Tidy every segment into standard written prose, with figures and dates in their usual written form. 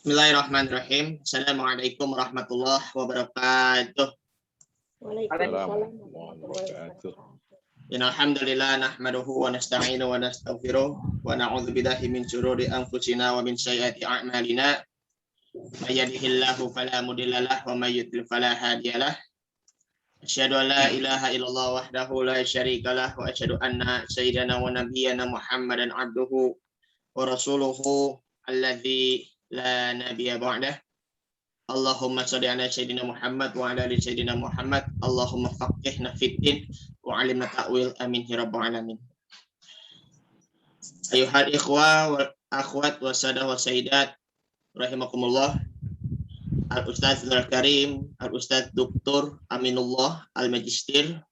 Bismillahirrahmanirrahim. Assalamualaikum warahmatullahi wabarakatuh. Waalaikumsalam warahmatullahi wabarakatuh. Alhamdulillah nahmaduhu wa nasta'inu wa nastaghfiruh wa na'udzu billahi min syururi anfusina wa min sayyiati a'malina. May yahdihillahu fala mudilla lahu wa may yudlil fala hadiyalah. Asyhadu an la ilaha illallah wahdahu la syarika lah wa asyhadu anna sayyidana wa nabiyyana Muhammadan abduhu wa rasuluhu alladzi la nabiyya ba'dah. Allahumma shalli ala sayyidina Muhammad wa ala ali sayyidina Muhammad. Allahumma faqihna fid din wa 'allimna ta'wil. Amin ya rabbal alamin. Ayuhal ikhwa wal akhwat wasadah wasaidat rahimakumullah. Al-Ustaz Al-Karim, Al-Ustaz Dr. Aminullah Al-Majistir,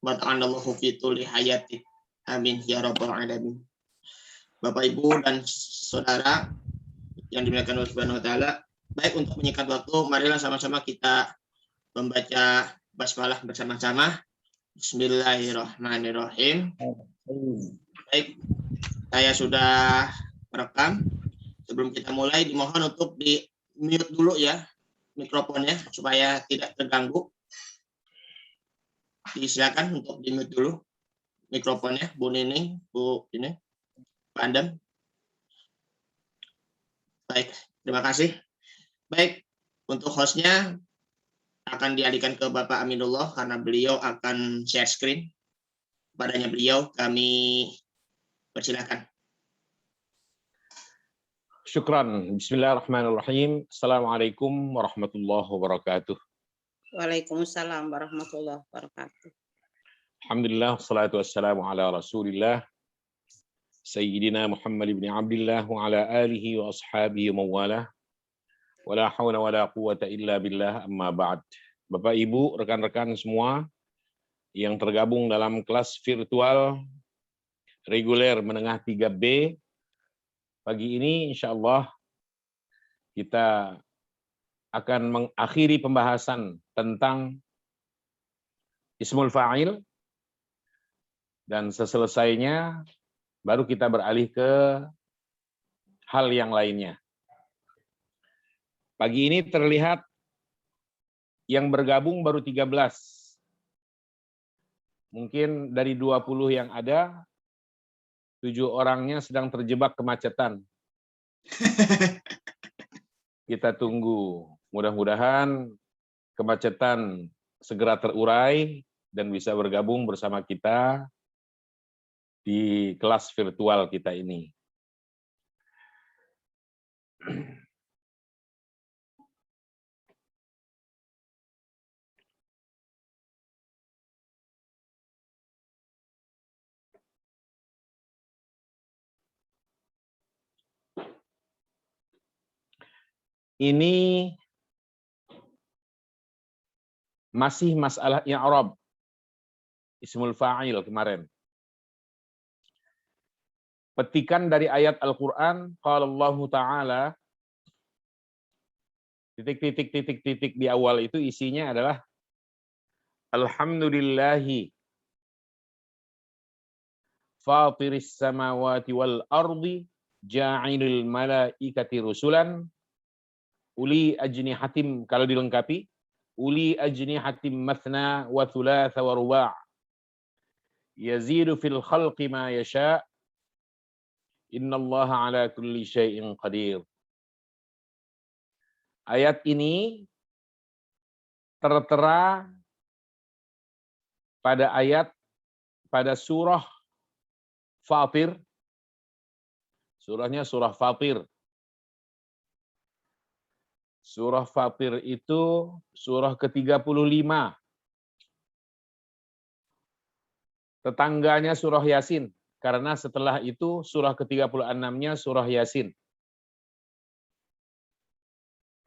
wa ta'anallahu fi tuli hayati. Amin ya rabbal alamin. Bapak Ibu dan saudara yang dimuliakan Allah Subhanahu wa taala, baik, untuk menyingkat waktu, marilah sama-sama kita membaca basmalah bersama-sama. Bismillahirrahmanirrahim. Baik, saya sudah merekam. Sebelum kita mulai, dimohon untuk di mute dulu ya mikrofonnya supaya tidak terganggu. Disilakan untuk di mute dulu mikrofonnya, Bu Nining, Bu ini, Pak Andam. Baik, terima kasih. Baik, untuk hostnya akan dialihkan ke Bapak Aminullah karena beliau akan share screen. Padanya beliau kami persilakan. Syukran. Bismillahirrahmanirrahim. Assalamualaikum warahmatullahi wabarakatuh. Waalaikumsalam warahmatullahi wabarakatuh. Alhamdulillah, salatu wassalamu ala rasulillah Sayyidina Muhammad ibn Abdillah wa ala alihi wa ashabihi wa mawalah. Wa la hawla wa la quwata illa billah, amma ba'd. Bapak Ibu, rekan-rekan semua yang tergabung dalam kelas virtual reguler menengah 3B, pagi ini insya Allah kita akan mengakhiri pembahasan tentang Ismul Fa'il, dan seselesainya baru kita beralih ke hal yang lainnya. Pagi ini terlihat yang bergabung baru 13. Mungkin dari 20 yang ada, 7 orangnya sedang terjebak kemacetan. Kita tunggu. Mudah-mudahan kemacetan segera terurai dan bisa bergabung bersama kita di kelas virtual kita ini. Ini masih masalah i'rab Ismul Fa'il kemarin. Petikan dari ayat Al-Qur'an, qala Allah Ta'ala, titik di awal itu isinya adalah Alhamdulillahi fatiris samawati wal ardi ja'ilil malaikati rusulan uli ajnihatim, kalau dilengkapi, uli ajnihatim mathna wa thulatha wa ruba' yazidu fil khalqi ma yasha' innallaha ala kulli syai'in qadir. Ayat ini tertera pada surah Fatir. Surahnya surah Fatir. Surah Fatir itu surah ke-35. Tetangganya surah Yasin, karena setelah itu surah ke-36-nya surah Yasin.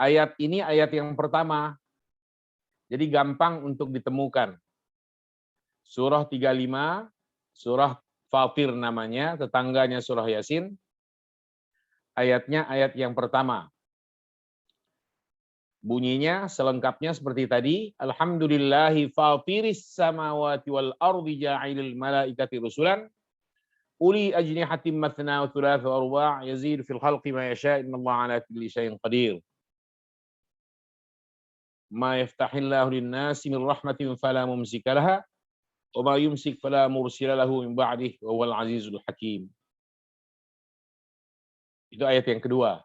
Ayat ini ayat yang pertama, jadi gampang untuk ditemukan. Surah 35, surah Fatir namanya, tetangganya surah Yasin. Ayatnya ayat yang pertama. Bunyinya selengkapnya seperti tadi, Alhamdulillahi fatiris samawati wal ardi ja'ilil malaikati rusulan uli ajnihatin mathna wa thulatha wa ruba' yazid fil khalqi ma yasha innallaha ala kulli syai'in qadir. Ma yaftahillahu lin-nasi min rahmatin fala mumsika laha wa ma yumsik fala mursila lahu min ba'dihi wa huwal azizul hakim. Itu ayat yang kedua.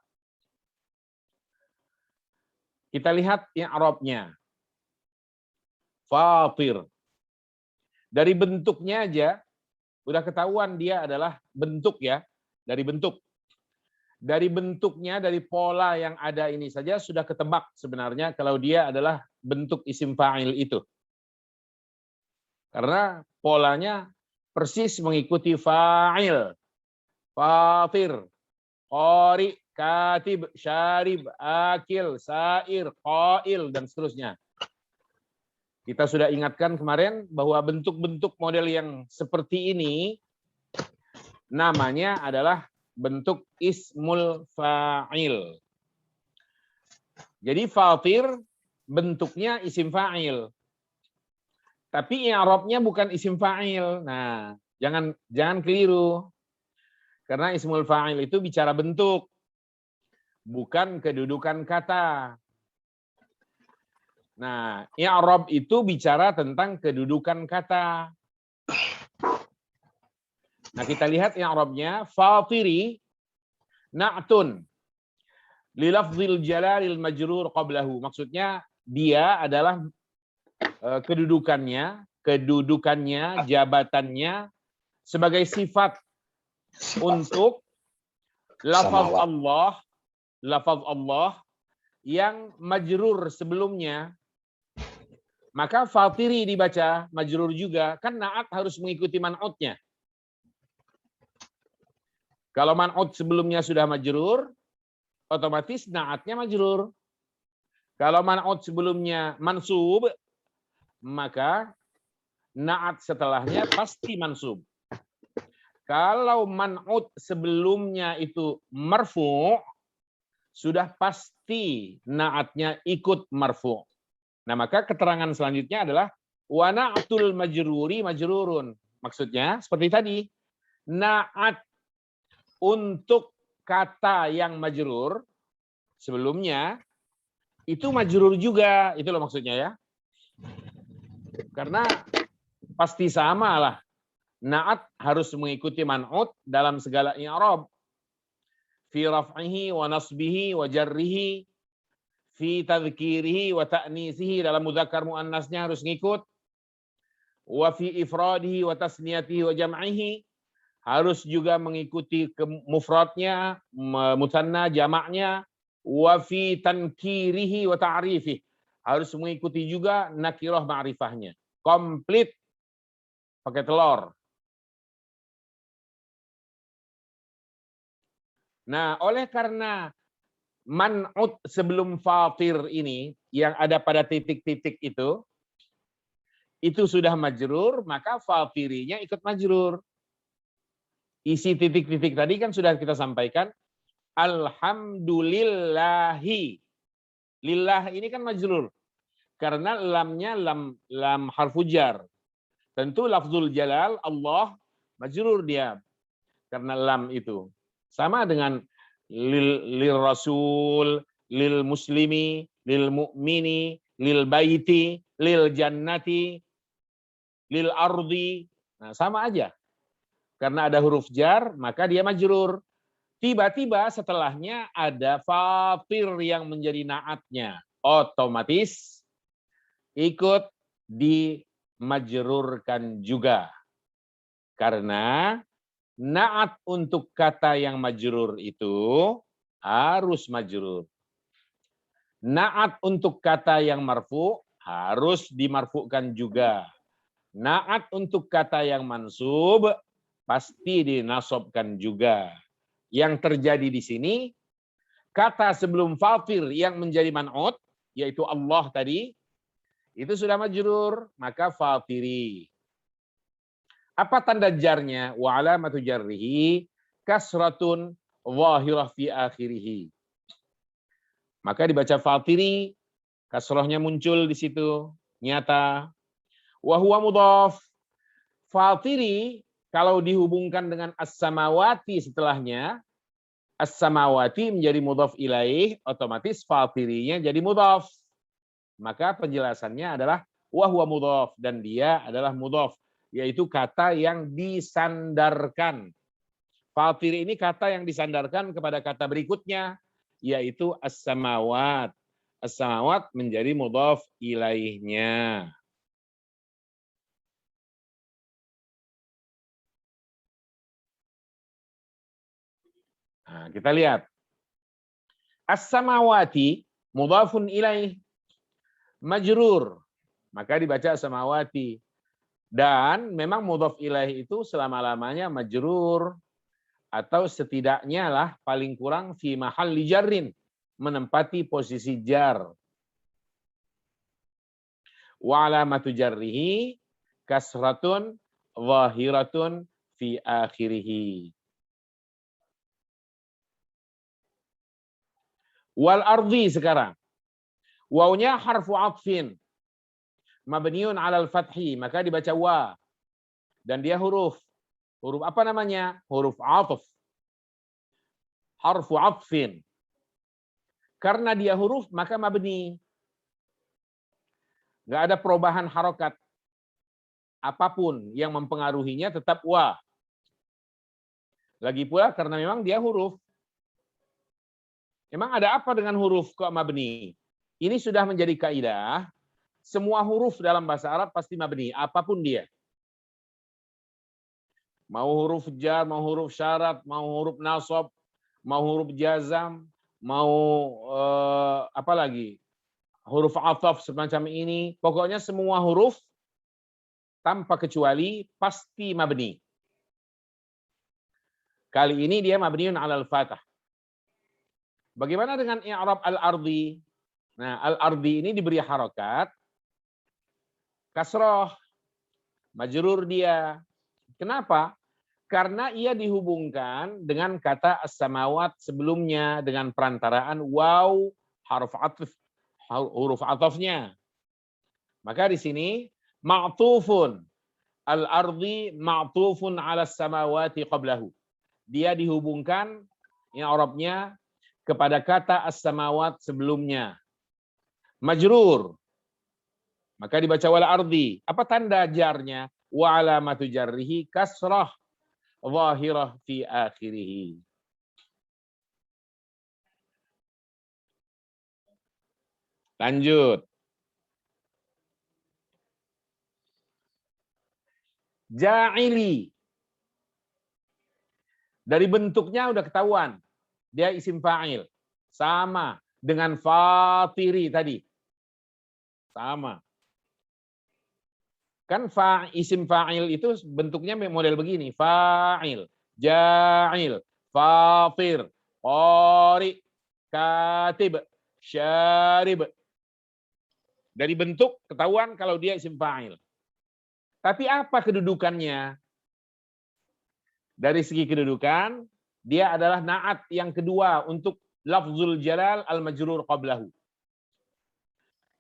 Kita lihat i'rabnya. Fatir. Dari bentuknya aja udah ketahuan dia adalah bentuk ya, dari bentuk. Dari bentuknya, dari pola yang ada ini saja sudah ketebak sebenarnya kalau dia adalah bentuk isim fa'il itu. Karena polanya persis mengikuti fa'il. Fatir, qari, katib, syarib, akil, sair, qail, dan seterusnya. Kita sudah ingatkan kemarin bahwa bentuk-bentuk model yang seperti ini namanya adalah bentuk ismul fa'il. Jadi fatir bentuknya isim fa'il. Tapi i'rabnya bukan isim fa'il. Nah, jangan keliru. Karena ismul fa'il itu bicara bentuk, bukan kedudukan kata. Nah, i'rab itu bicara tentang kedudukan kata. Nah, kita lihat i'rabnya. Fatiri na'tun li lafzil jalalil majrur qablahu. Maksudnya dia adalah kedudukannya, jabatannya sebagai sifat untuk lafaz Allah yang majrur sebelumnya. Maka fatiri dibaca majrur juga, kan na'at harus mengikuti man'utnya. Kalau man'ut sebelumnya sudah majrur, otomatis na'atnya majrur. Kalau man'ut sebelumnya mansub, maka na'at setelahnya pasti mansub. Kalau man'ut sebelumnya itu marfu', sudah pasti na'atnya ikut marfu'. Nah, maka keterangan selanjutnya adalah wa na'tul majruri majrurun. Maksudnya seperti tadi, na'at untuk kata yang majrur sebelumnya itu majrur juga, itu loh maksudnya ya. Karena pasti sama lah. Na'at harus mengikuti man'ut dalam segala i'rab. Fi raf'ihi wa nasbihi wa jarrihi, fi tadhkirihi wa ta'nisihi, dalam mudzakkar muannasnya harus ngikut. Wa fi ifradihi wa tasniyatihi wa jam'ihi, harus juga mengikuti mufradnya, musanna, jamaknya. Wa fi tankirihi wa ta'rifihi, harus mengikuti juga nakirah ma'rifahnya. Komplit pakai telur. Nah, oleh karena man'ut sebelum fatir ini yang ada pada titik-titik itu sudah majrur, maka fatirinya ikut majrur. Isi titik-titik tadi kan sudah kita sampaikan. Alhamdulillahi. Lillah ini kan majrur. Karena lamnya lam harfu jar. Tentu lafzul jalal Allah majrur dia. Karena lam itu. Sama dengan lil rasul, lil muslimi, lil mu'mini, lil baiti, lil jannati, lil ardi. Nah, sama aja. Karena ada huruf jar, maka dia majrur. Tiba-tiba setelahnya ada fatir yang menjadi na'atnya. Otomatis ikut dimajrurkan juga. Karena na'at untuk kata yang majrur itu harus majrur. Na'at untuk kata yang marfu harus dimarfukan juga. Na'at untuk kata yang mansub pasti dinasobkan juga. Yang terjadi di sini, kata sebelum fatir yang menjadi man'ut, yaitu Allah tadi, itu sudah majrur, maka fatiri. Apa tanda jarnya? Wa alamatu jarrihi kasratun zahirah fi akhirih. Maka dibaca fatiri, kasrahnya muncul di situ, nyata. Wa huwa mudhaf. Fatiri, Kalau dihubungkan dengan as-samawati setelahnya, as-samawati menjadi mudhaf ilaih, otomatis fatirinya jadi mudhaf. Maka penjelasannya adalah wa huwa mudhaf, dan dia adalah mudhaf, yaitu kata yang disandarkan. Fatiri ini kata yang disandarkan kepada kata berikutnya, yaitu as-samawat. As-samawat menjadi mudhaf ilaihnya. Nah, kita lihat. As-samawati mudhafun ilaih majrur. Maka dibaca as-samawati. Dan memang mudhaf ilaih itu selama-lamanya majrur, atau setidaknya lah paling kurang fi mahalli jarrin, menempati posisi jar. Wa alamatu jarrihi kasratun zahiratun fi akhirih. Wal ardi sekarang. Wawnya harfu atfin mabniun 'alal fathi, maka dibaca wa. Dan dia huruf. Huruf apa namanya? Huruf atf. Harfu atfin. Karena dia huruf, maka mabni. Nggak ada perubahan harokat. Apapun yang mempengaruhinya tetap wa. Lagi pula karena memang dia huruf. Memang ada apa dengan huruf kok mabni? Ini sudah menjadi kaidah. Semua huruf dalam bahasa Arab pasti mabni, apapun dia. Mau huruf jar, mau huruf syarat, mau huruf nasab, mau huruf jazam, mau apa lagi? Huruf athaf semacam ini. Pokoknya semua huruf tanpa kecuali pasti mabni. Kali ini dia mabniun 'alal fathah. Bagaimana dengan i'rab al-ardi? Nah, al-ardi ini diberi harokat kasroh, majrur dia. Kenapa? Karena ia dihubungkan dengan kata as-samawat sebelumnya dengan perantaraan waw huruf atofnya. Maka di sini ma'tufun, al-ardi ma'tufun 'ala as-samawati qablahu. Dia dihubungkan i'rabnya kepada kata as-samawat sebelumnya. Majrur. Maka dibaca wal ardi. Apa tanda jarnya? Wa alamatu jarrihi kasrah zahirah fi akhirih. Lanjut. Ja'ili. Dari bentuknya udah ketahuan. Dia isim fa'il. Sama dengan fatiri tadi. Sama. Kan isim fa'il itu bentuknya model begini. Fa'il, ja'il, fatir, qari, katib, syarib. Dari bentuk ketahuan kalau dia isim fa'il. Tapi apa kedudukannya? Dari segi kedudukan, dia adalah na'at yang kedua untuk lafzul jalal al-majrur qablahu.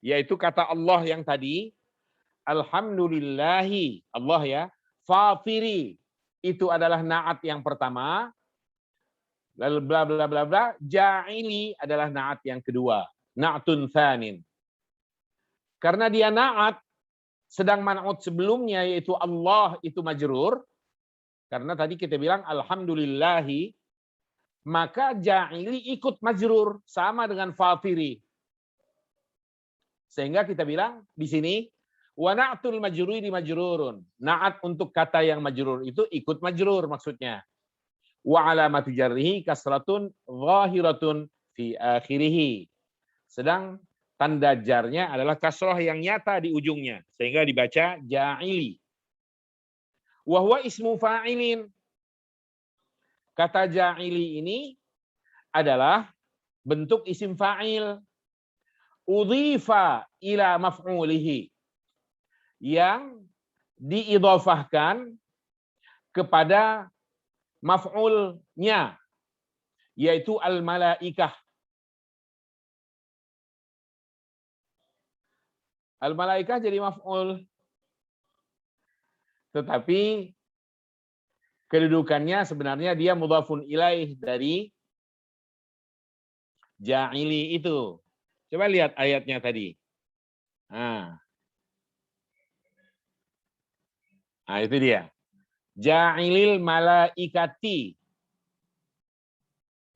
Yaitu kata Allah yang tadi, alhamdulillahi, Allah ya, fatiri, itu adalah na'at yang pertama, lalu bla bla bla bla, ja'ili adalah na'at yang kedua, na'tun tsanin. Karena dia na'at, sedang man'ut sebelumnya yaitu Allah itu majrur, karena tadi kita bilang alhamdulillahi, maka ja'ili ikut majrur sama dengan fatiri. Sehingga kita bilang di sini wa na'tul majruri majrurun. Na'at untuk kata yang majrur itu ikut majrur maksudnya. Wa alamatu jarrihi kasratun zahiratun fi akhirih. Sedang tanda jarnya adalah kasrah yang nyata di ujungnya sehingga dibaca ja'ili. Wa huwa ismu fa'ilin. Kata ja'ili ini adalah bentuk isim fa'il. Udhifa ila maf'ulihi. Yang diidhafahkan kepada maf'ulnya, yaitu al-malaikah. Al-malaikah jadi maf'ul. Tetapi kedudukannya sebenarnya dia mudhafun ilaih dari ja'ili itu. Coba lihat ayatnya tadi. Nah, itu dia. Ja'ilil malaikati.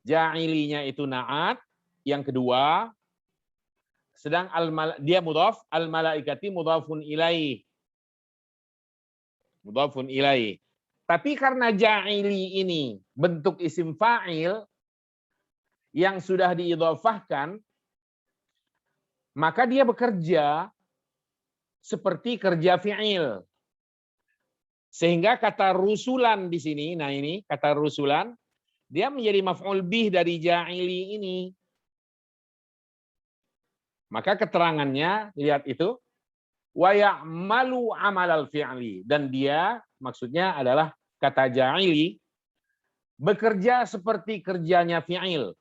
Ja'ilinya itu na'at. Yang kedua, sedang dia mudhaf, al malaikati mudhafun ilaih. Mudhafun ilaih. Tapi karena ja'ili ini bentuk isim fa'il yang sudah diidhafahkan, maka dia bekerja seperti kerja fi'il. Sehingga kata rusulan di sini, nah ini kata rusulan, dia menjadi maf'ul bih dari ja'ili ini. Maka keterangannya, lihat itu, wa ya'malu amalal fi'li. Dan dia, maksudnya adalah kata ja'ili, bekerja seperti kerjanya fi'il.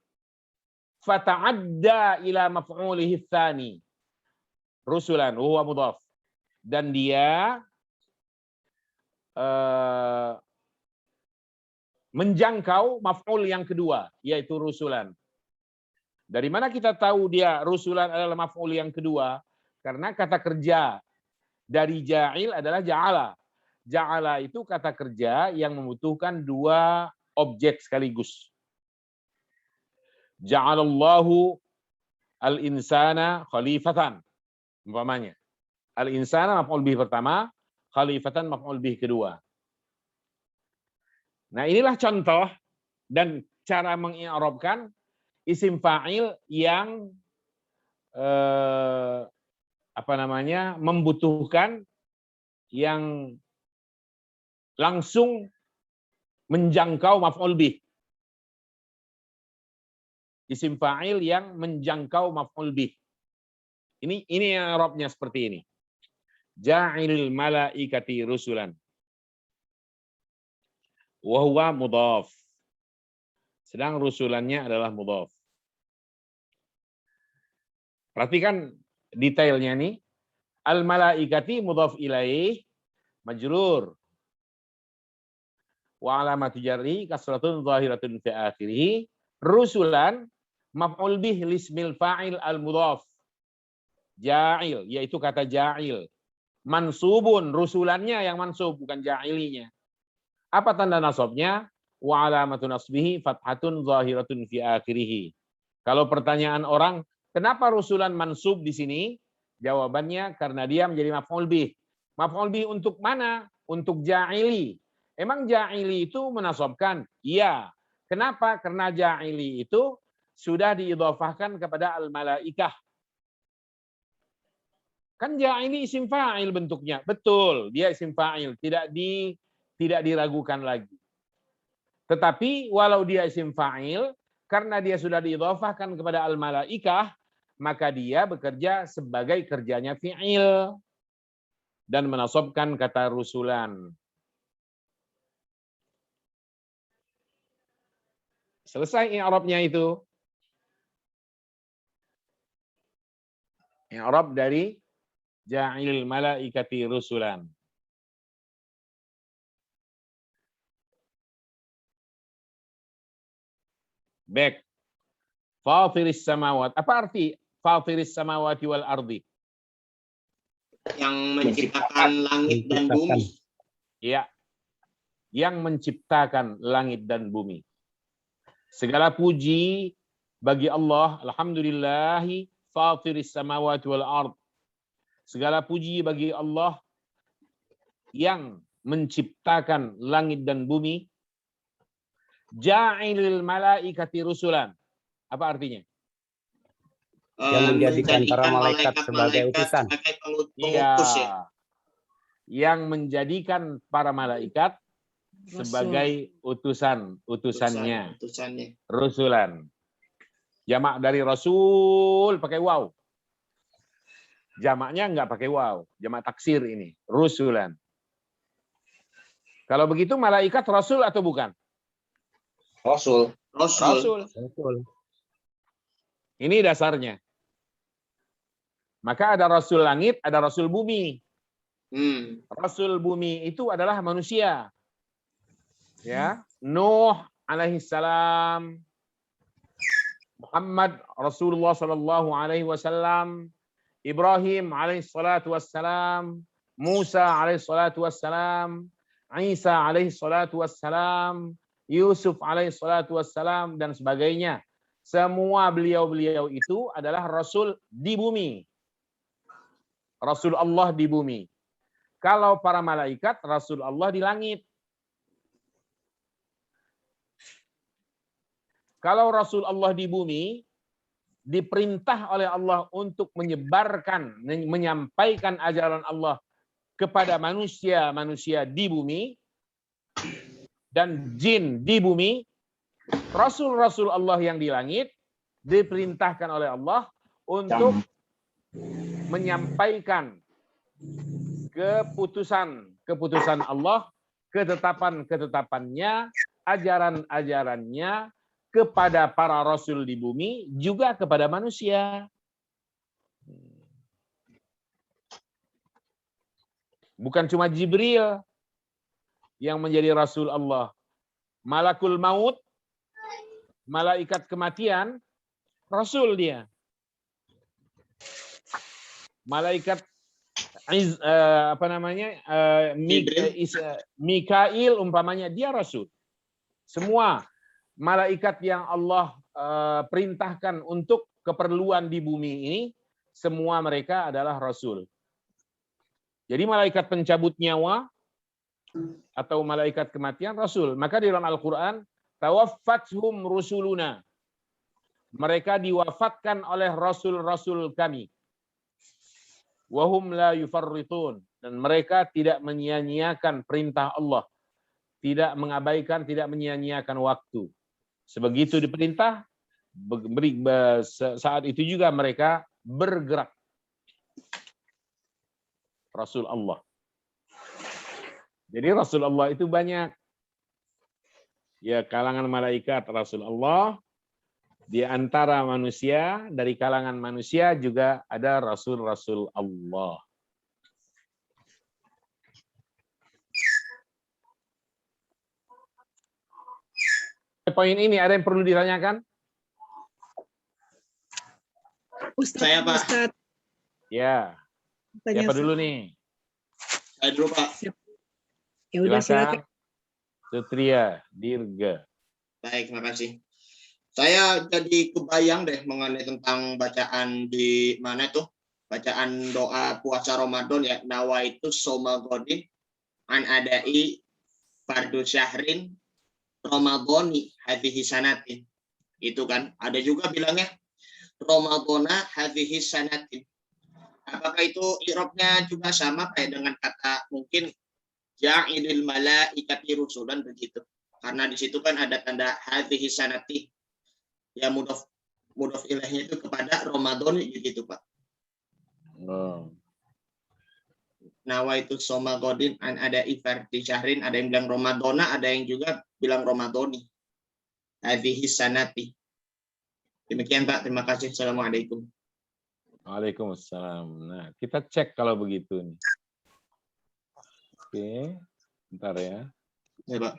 Fata'adda ila maf'ulihi tsani. Rusulan, huwa mudhaf. Dan dia menjangkau maf'ul yang kedua, yaitu rusulan. Dari mana kita tahu dia rusulan adalah maf'ul yang kedua? Karena kata kerja dari ja'il adalah ja'ala. Ja'ala itu kata kerja yang membutuhkan dua objek sekaligus. Ja'alallahu al-insana khalifatan. Umpamanya. Al-insana maf'ul bih pertama, khalifatan maf'ul bih kedua. Nah, inilah contoh dan cara mengi'rabkan isim fa'il yang membutuhkan yang langsung menjangkau maf'ul bih. Isim fa'il yang menjangkau maf'ul bih. Ini i'rabnya seperti ini. Ja'ilil malaikati rusulan. Wa huwa mudhaf. Sedang rusulannya adalah mudhaf. Perhatikan detailnya nih. Al malaikati mudhaf ilaih majrur. Wa alamati jarri kasratun zahiratun fi akhirih. Rusulan maf'ul bih lismil fa'il al mudhaf. Ja'il, yaitu kata ja'il. Mansubun, rusulannya yang mansub, bukan ja'ilinya. Apa tanda nasabnya? Wa alamatu nasbihi fathatun zahiratun fi akhirih. Kalau pertanyaan orang, kenapa rusulan mansub di sini? Jawabannya karena dia menjadi maf'ul bih. Maf'ul bih untuk mana? Untuk ja'ili. Emang ja'ili itu menasabkan? Iya. Kenapa? Karena ja'ili itu sudah diidhafahkan kepada al-malaikah. Kan ja'ili isim fa'il bentuknya. Betul, dia isim fa'il, tidak diragukan lagi. Tetapi walau dia isim fa'il, karena dia sudah diidhafahkan kepada al-malaikah, maka dia bekerja sebagai kerjanya fi'il dan menasabkan kata rusulan. Selesai i'rabnya itu. I'rab dari ja'ilil malaikati rusulan. Baik. Fatiris samawat. Apa arti fatiris samawati wal ardi? Yang menciptakan langit dan bumi. Ya. Yang menciptakan langit dan bumi. Segala puji bagi Allah, alhamdulillahi fatiris samawati wal ard. Segala puji bagi Allah yang menciptakan langit dan bumi. Ja'ilil malaikati rusulan. Apa artinya? Yang menjadikan para malaikat sebagai utusan. Iya. Yang menjadikan para malaikat sebagai utusannya. Rusulan. Jamak dari rasul pakai waw. Jamaknya enggak pakai waw. Jamak taksir ini. Rusulan. Kalau begitu malaikat rasul atau bukan? Rasul. Ini dasarnya. Maka ada rasul langit, ada rasul bumi. Rasul bumi itu adalah manusia. Ya, Nuh alaihi salam, Muhammad Rasulullah sallallahu alaihi wasallam, Ibrahim alaihi salatu wassalam, Musa alaihi salatu wassalam, Isa alaihi salatu wassalam, Yusuf alaihi salatu wassalam, dan sebagainya. Semua beliau-beliau itu adalah Rasul di bumi. Rasul Allah di bumi. Kalau para malaikat, Rasul Allah di langit. Kalau Rasul Allah di bumi, diperintah oleh Allah untuk menyebarkan, menyampaikan ajaran Allah kepada manusia-manusia di bumi dan jin di bumi. Rasul-Rasul Allah yang di langit diperintahkan oleh Allah untuk menyampaikan keputusan Allah, ketetapan-ketetapannya, ajaran-ajarannya kepada para rasul di bumi, juga kepada manusia. Bukan cuma Jibril yang menjadi rasul Allah. Malakul maut, malaikat kematian, rasul dia. Malaikat Mikail umpamanya, dia rasul. Semua malaikat yang Allah perintahkan untuk keperluan di bumi ini, semua mereka adalah rasul. Jadi malaikat pencabut nyawa atau malaikat kematian, rasul. Maka di dalam Al-Quran, tawaffathum rusuluna. Mereka diwafatkan oleh rasul-rasul kami. Wahum la yufarritun. Dan mereka tidak menyia-nyiakan perintah Allah. Tidak mengabaikan, tidak menyia-nyiakan waktu. Sebegitu diperintah, saat itu juga mereka bergerak. Rasul Allah. Jadi Rasul Allah itu banyak. Ya, kalangan malaikat Rasul Allah, di antara manusia, dari kalangan manusia juga ada Rasul-Rasul Allah. Poin ini ada yang perlu ditanyakan? Ustaz, Saya, Pak. Ustaz. Ya. Siapa dulu nih? Saya dulu, Pak. Ya udah, silakan. Sutria Dirga. Baik, terima kasih. Saya jadi kebayang deh mengenai tentang bacaan di mana itu? Bacaan doa puasa Ramadan ya. Nawaitu soma godin an adai fardu syahrin Ramadhani hadhihi sanatin. Itu kan. Ada juga bilangnya Ramadhana hadhihi sanatin. Apakah itu i'rabnya juga sama kayak dengan kata mungkin ja'ilil malaikati rusulan begitu? Karena di situ kan ada tanda hadhihi sanati. Ya mudhof ilaihnya itu kepada Ramadan gitu, Pak. Oh. Nawaitu soma godin an ada ifarti syahrin, ada yang bilang Ramadona, ada yang juga bilang Ramadoni. Hadhihi sanati. Demikian, Pak. Terima kasih. Assalamualaikum. Waalaikumsalam. Nah, kita cek kalau begitu nih. Oke, bentar ya. Ya, Pak.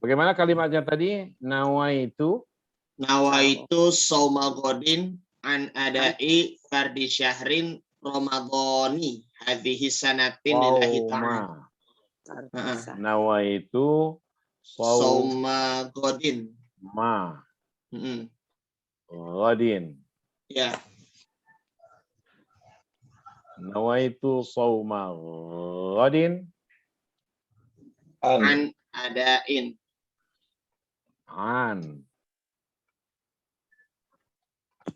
Bagaimana kalimatnya tadi? Nawaitu soma godin an adai fardi syahrin Ramadhani hadhihi sanatin lillahi ta'ala. Nawaitu Soma godin. Godin. Ya. Nawaitu sauma godin An adain. An.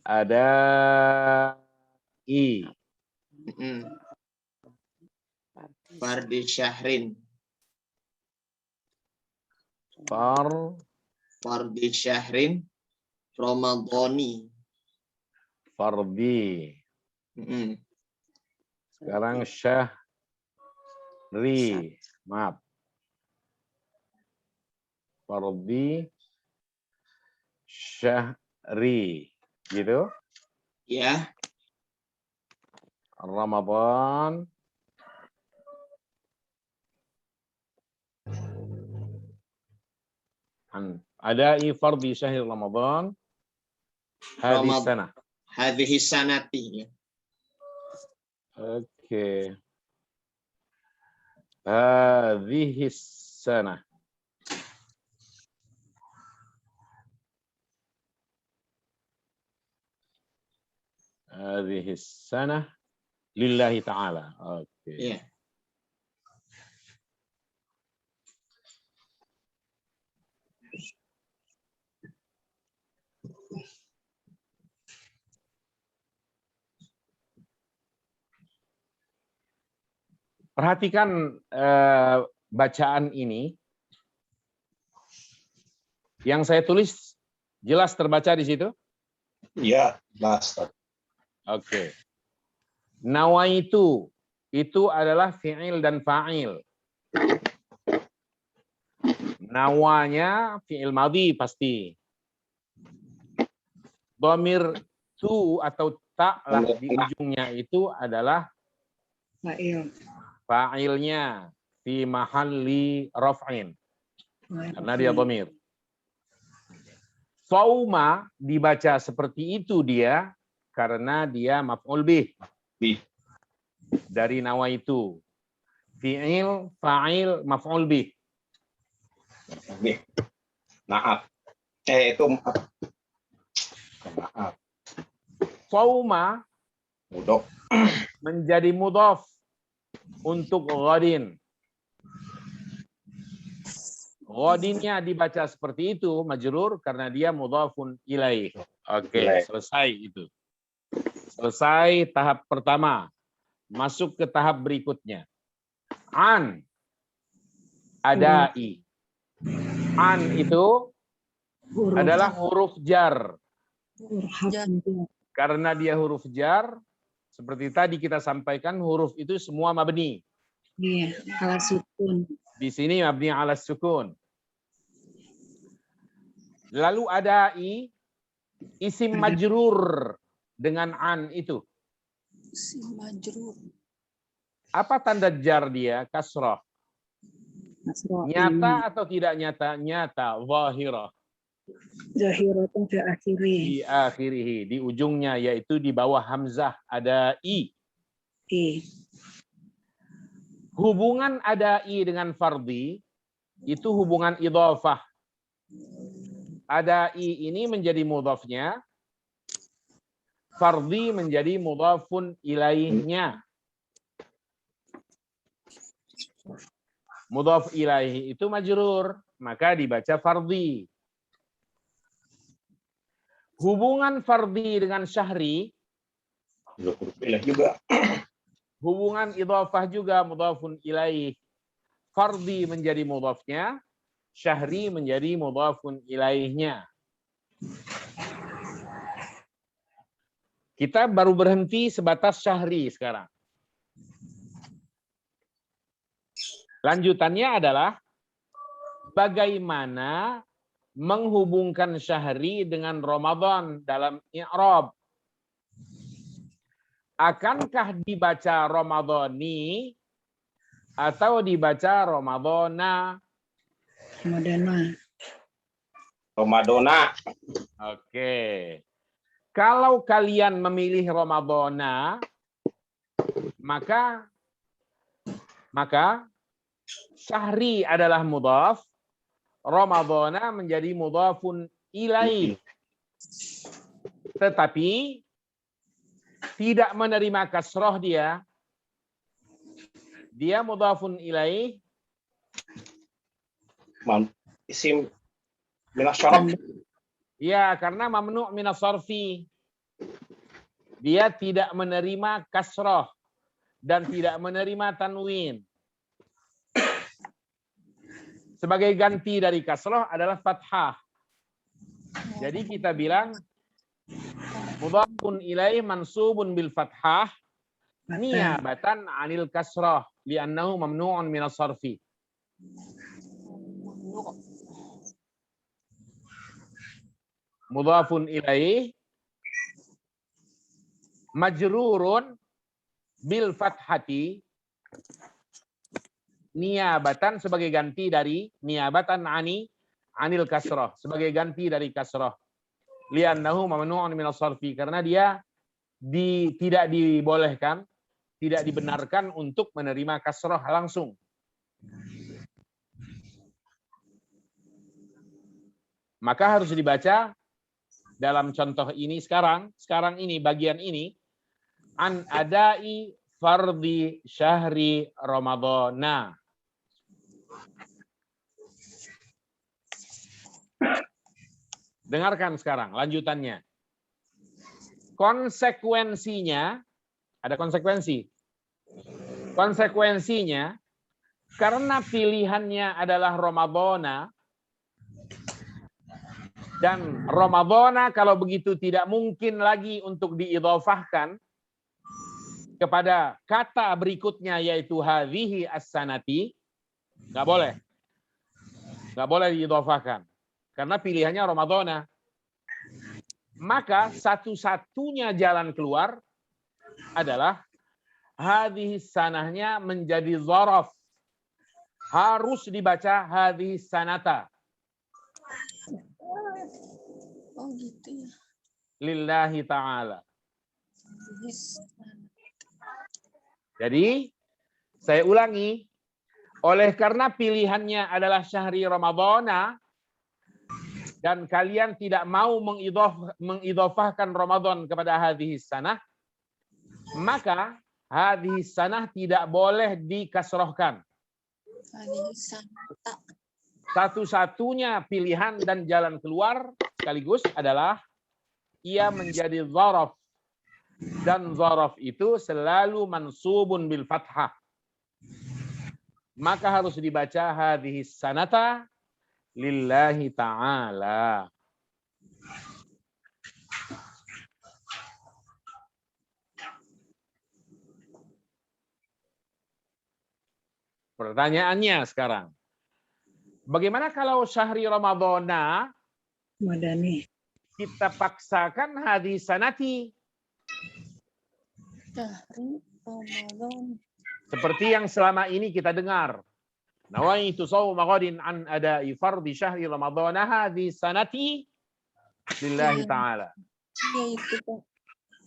Ada i. Fardi syahrin. Fardi syahrin Ramadhani. Fardi. Sekarang syahri. Maaf. Fardi syahri. Gitu. Ya. Ramadan. Ada fardi syahr Ramadan. Hadis sana. Hadhihi sanati. Oke. Hadhihi sana. Hadhihi sana lillahi ta'ala. Oke. Ya. Perhatikan bacaan ini. Yang saya tulis jelas terbaca di situ? Iya, jelas. Oke. Nawaitu itu adalah fi'il dan fa'il. Nawanya fi'il madhi pasti. Dhamir tu atau ta lah di ujungnya itu adalah Fa'il. fa'ilnya fi mahalli raf'in. Karena dia dhamir. Sauma dibaca seperti itu dia karena dia maf'ul bih. Dari nawaitu. Fi'il, fa'il, maf'ul bih. Maaf. Itu maaf. Maaf. Sauma Mudhof. menjadi mudhaf untuk ghadin. Ghadinnya dibaca seperti itu, majrur, karena dia mudhafun ilaih. Oke, selesai itu. Selesai tahap pertama. Masuk ke tahap berikutnya. An. Adai. An itu adalah huruf jar. Karena dia huruf jar, seperti tadi kita sampaikan, huruf itu semua mabni. Iya, ala sukun. Di sini mabni ala sukun. Lalu ada isim majrur dengan an itu. Isim majrur. Apa tanda jar dia? Kasrah. Nyata atau tidak nyata? Nyata. Zahirah. Zahiratun fi akhirih. Di akhirih. Di ujungnya, yaitu di bawah hamzah ada i. Hubungan ada i dengan fardhi itu hubungan idhafah. Ada i ini menjadi mudhafnya, fardhi menjadi mudhafun ilaihnya. Mudhaf ilaihi itu majrur, maka dibaca fardhi. Hubungan fardhi dengan syahri, juga. hubungan idhafah juga mudhafun ilaih. Fardhi menjadi mudhafnya, syahri menjadi mudhafun ilaihnya. Kita baru berhenti sebatas syahri sekarang. Lanjutannya adalah bagaimana menghubungkan syahri dengan Ramadan dalam i'rab. Akankah dibaca Ramadhani atau dibaca Ramadhana? Ramadhana. Oke. Kalau kalian memilih Ramadhana, maka syahri adalah mudhaf, Ramadhana menjadi mudhafun ilaih. Tetapi tidak menerima kasroh dia. Dia mudhafun ilaih. Isim Minas syarab. Ya, karena mamnu' minas sarfi. Dia tidak menerima kasroh dan tidak menerima tanwin. Sebagai ganti dari kasroh adalah fathah. Jadi kita bilang mudhafun ilaih mansubun bil fathah niyabatan 'anil kasrah li'annahu mamnu'un minas sarfi. Mudhafun ilaih majrurun bil fathati niyabatan sebagai ganti dari niyabatan anil kasrah, sebagai ganti dari kasrah. Li'annahu mamnu'un minas sarfi, karena dia tidak dibolehkan, tidak dibenarkan untuk menerima kasrah langsung. Maka harus dibaca dalam contoh ini sekarang ini bagian ini an adai fardhi syahri ramadhana. Dengarkan sekarang lanjutannya. Konsekuensinya, ada konsekuensi. Konsekuensinya, karena pilihannya adalah Ramadhana, dan Ramadhana kalau begitu tidak mungkin lagi untuk diidhofahkan kepada kata berikutnya yaitu hadhihi as-sanati, nggak boleh. Nggak boleh diidhofahkan. Karena pilihannya Ramadhana. Maka satu-satunya jalan keluar adalah hadhihi sanahnya menjadi dzaraf. Harus dibaca hadhihi sanata. Oh gitu ya. Lillahi ta'ala. Jadi, saya ulangi. Oleh karena pilihannya adalah syahri Ramadhana, dan kalian tidak mau mengidhofahkan Ramadan kepada hadhihi sanah, maka hadhihi sanah tidak boleh dikasrohkan. Satu-satunya pilihan dan jalan keluar sekaligus adalah ia menjadi dzaraf. Dan dzaraf itu selalu mansubun bil fathah. Maka harus dibaca hadhihi sanata lillahi ta'ala. Pertanyaannya sekarang. Bagaimana kalau syahri Ramadhana Madani. kita paksakan hadis sanati? Syahri Ramadan. Seperti yang selama ini kita dengar. Nawaitu shauma ghadin an ada'i fardhi syahri Ramadhana hadis sanati lillahi ta'ala.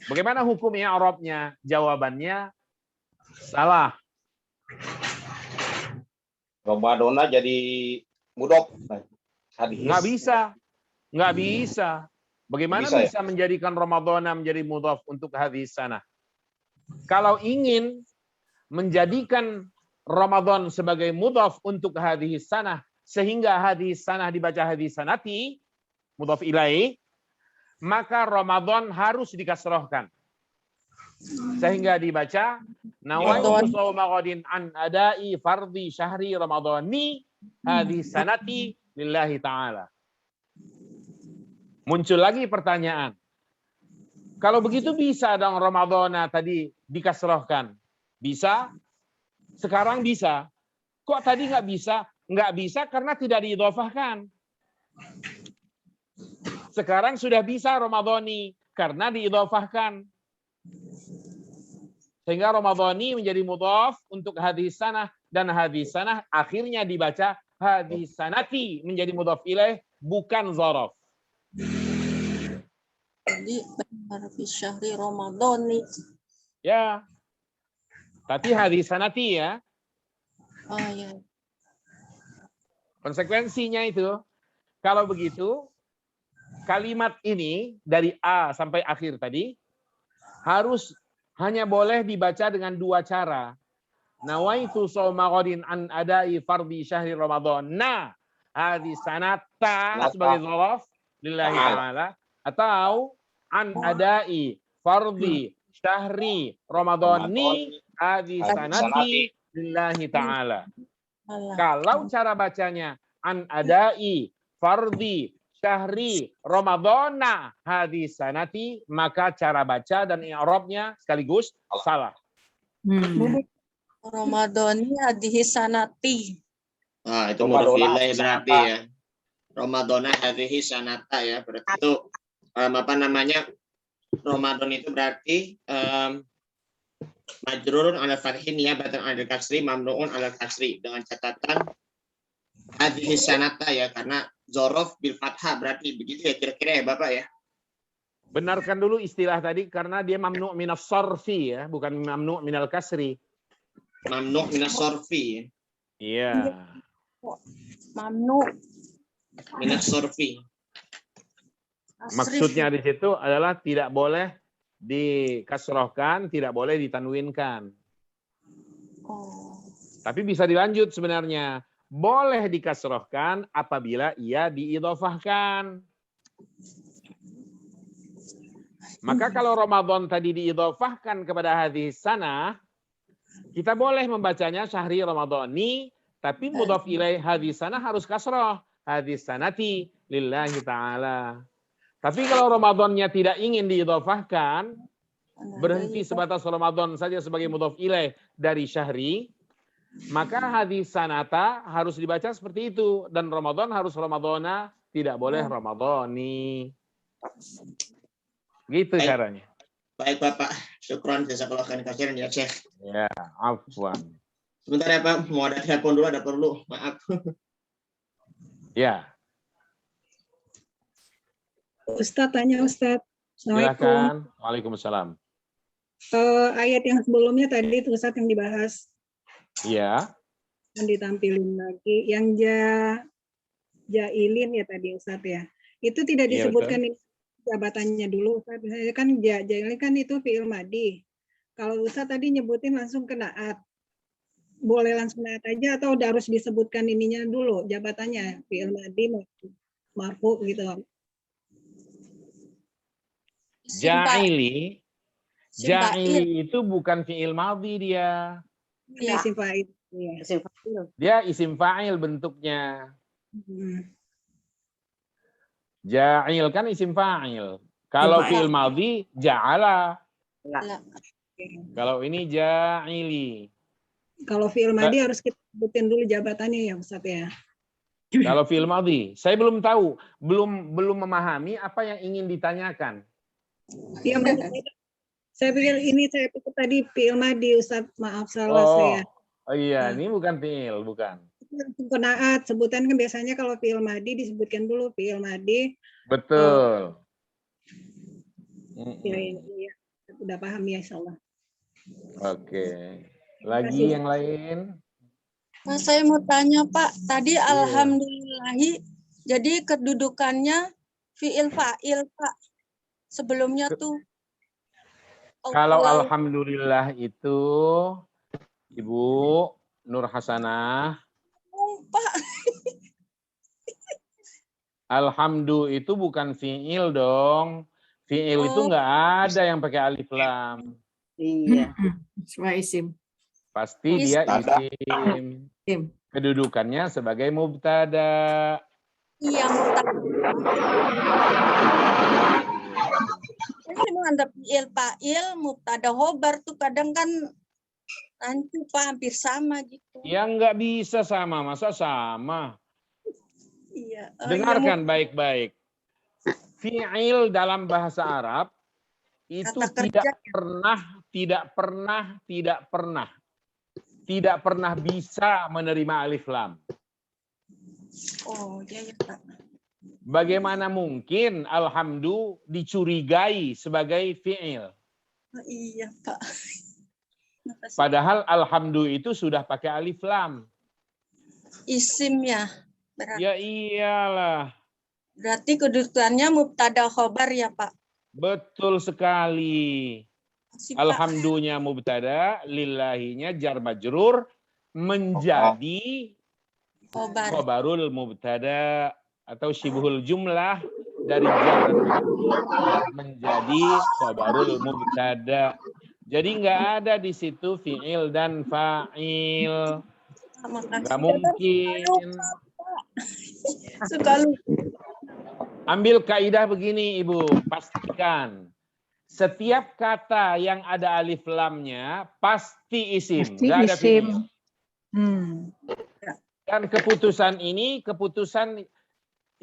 Bagaimana hukum i'rabnya? Jawabannya salah. Ramadhana jadi mudhof. Nggak bisa. Nggak bisa. Bagaimana bisa ya? menjadikan Ramadhana menjadi mudhof untuk hadis sana? Kalau ingin menjadikan Ramadan sebagai mudhof untuk hadis sana, sehingga hadis sana dibaca hadis sanati, mudhof ilaih, maka Ramadan harus dikasrohkan. Sehingga dibaca nawaitu shauma ghadin an ada'i fardhi syahri ramadhani hadis sanati lillahi ta'ala. Muncul lagi pertanyaan. Kalau begitu bisa dong Ramadhana tadi dikasrohkan? Bisa? Sekarang bisa. Kok tadi nggak bisa? Nggak bisa karena tidak diidhofahkan. Sekarang sudah bisa Ramadhani karena diidhofahkan. Sehingga Ramadhani menjadi mudhof untuk hadis sanah, dan hadis sanah akhirnya dibaca hadis sanati menjadi mudhof ilaih, bukan dzaraf. Jadi benar fi syahri Ramadhani. Ya. Tapi hadis sanati ya. Oh ya. Konsekuensinya itu, kalau begitu, kalimat ini dari A sampai akhir tadi harus hanya boleh dibaca dengan dua cara. Nawaitu shauma ghadin an ada'i fardhi syahri Ramadhan. Nah, hadis sanata Sanata. sebagai dzaraf lillahi ta'ala, atau an adai fardhi syahri ramadhani hadis sanati lillahi ta'ala. Allah. Kalau cara bacanya an adai fardhi syahri ramadhana hadis sanati, maka cara baca dan i'rabnya sekaligus salah. Ramadhani hadhihi sanati. Ah, itu Ramadan mudhof ilaih sanata. berarti ya. Ramadhana hadhihi sanata ya. Berarti itu apa namanya? Ramadan itu berarti majrurun ala fathi niyabatan ala kasri mamnuun ala kasri, dengan catatan hadhihi sanata ya, karena dzaraf bil fathah, berarti begitu ya kira-kira ya Bapak ya. Benarkan dulu istilah tadi karena dia mamnu' minas sarfi ya, bukan mamnu' minal kasri. Mamnu minas sorfi. Iya. Mamnu. Minas sorfi. Maksudnya di situ adalah tidak boleh dikasrohkan, tidak boleh ditanwinkan. Oh. Tapi bisa dilanjut sebenarnya. Boleh dikasrohkan apabila ia diidhofahkan. Maka kalau Ramadan tadi diidhofahkan kepada hadis sana, kita boleh membacanya syahri Ramadhani, tapi mudhaf ilaih hadis sana harus kasroh. Hadis sanati lillahi ta'ala. Tapi kalau Ramadannya tidak ingin diidhofahkan, berhenti sebatas Ramadan saja sebagai mudhaf ilaih dari syahri, maka hadis sanata harus dibaca seperti itu, dan Ramadan harus Ramadhana, tidak boleh Ramadhani. Gitu Baik. caranya. Baik Bapak, syukron jazakallahu khairan katsiran ya Syekh. Ya, afwan. Sebentar ya Pak, mau ada telepon dulu, ada perlu. Maaf. Ya, Ustadz tanya Ustadz. Assalamualaikum. silakan. Waalaikumsalam. Ayat yang sebelumnya tadi itu Ustadz yang dibahas, Iya, yang ditampilin lagi, yang jailin ya tadi Ustadz ya. Itu tidak Iya, disebutkan ini jabatannya dulu Ustadz. Misalnya kan jailin kan itu fi'il madi. Kalau Ustadz tadi nyebutin langsung ke naat. Boleh langsung naat aja atau udah harus disebutkan ininya dulu jabatannya, fi'il madi marfu gitu. ja'ili. Ja'ili itu bukan fi'il madhi dia. Ya, isim fa'il. Iya. Isim fa'il. Dia isim fa'il bentuknya. Hmm. Ja'il kan isim fa'il. Kalau Fa'il. fi'il madhi, ja'ala. La. Kalau ini ja'ili. Kalau fi'il madi harus kita sebutin dulu jabatannya ya Ustadz ya. Kalau fi'il madhi, saya belum tahu, belum memahami apa yang ingin ditanyakan. Iya, saya pikir tadi fi'il madi Ustadz, maaf salah saya. Oh iya, ini bukan fi'il, bukan. Langsung ke naat, sebutan kan biasanya kalau fi'il madi disebutkan dulu fi'il madi. Betul. Iya, udah paham ya insyaallah. Oke. Lagi yang lain? Mas, saya mau tanya Pak, tadi alhamdulillahi, jadi kedudukannya fi'il fa'il Pak. Sebelumnya tuh. Kalau alhamdulillah itu Ibu Nur Hasanah. Pak. Alhamdu itu bukan fi'il dong. Fi'il itu nggak ada yang pakai alif lam. Iya. Semua isim. Pasti dia isim. Kedudukannya sebagai mubtada. Iya, ada fi'il fa'il, mubtada khobar tuh kadang kan nanti Pak hampir sama gitu. Ya nggak bisa sama, masa sama? Iya. Dengarkan baik-baik. Fi'il dalam bahasa Arab itu tidak pernah bisa menerima alif lam. Oh, iya ya Pak. Bagaimana mungkin alhamdu dicurigai sebagai fi'il? Oh, iya Pak. Padahal alhamdu itu sudah pakai alif lam. Isim ya. Berarti. Ya iyalah. Berarti kedudukannya mubtada khobar ya Pak. Betul sekali. Si, Pak. Alhamdunya mubtada, lillahinya jar majrur menjadi Khobar. Khobarul mubtada atau syibhul jumlah dari jar dan majrur menjadi khobarul mubtada. Jadi nggak ada di situ fi'il dan fa'il. Makasih. Nggak mungkin. Suka lupa. Ambil kaidah begini Ibu, pastikan. Setiap kata yang ada alif lamnya pasti isim. Pasti Nggak ada isim. fi'il. Hmm. Dan keputusan ini keputusan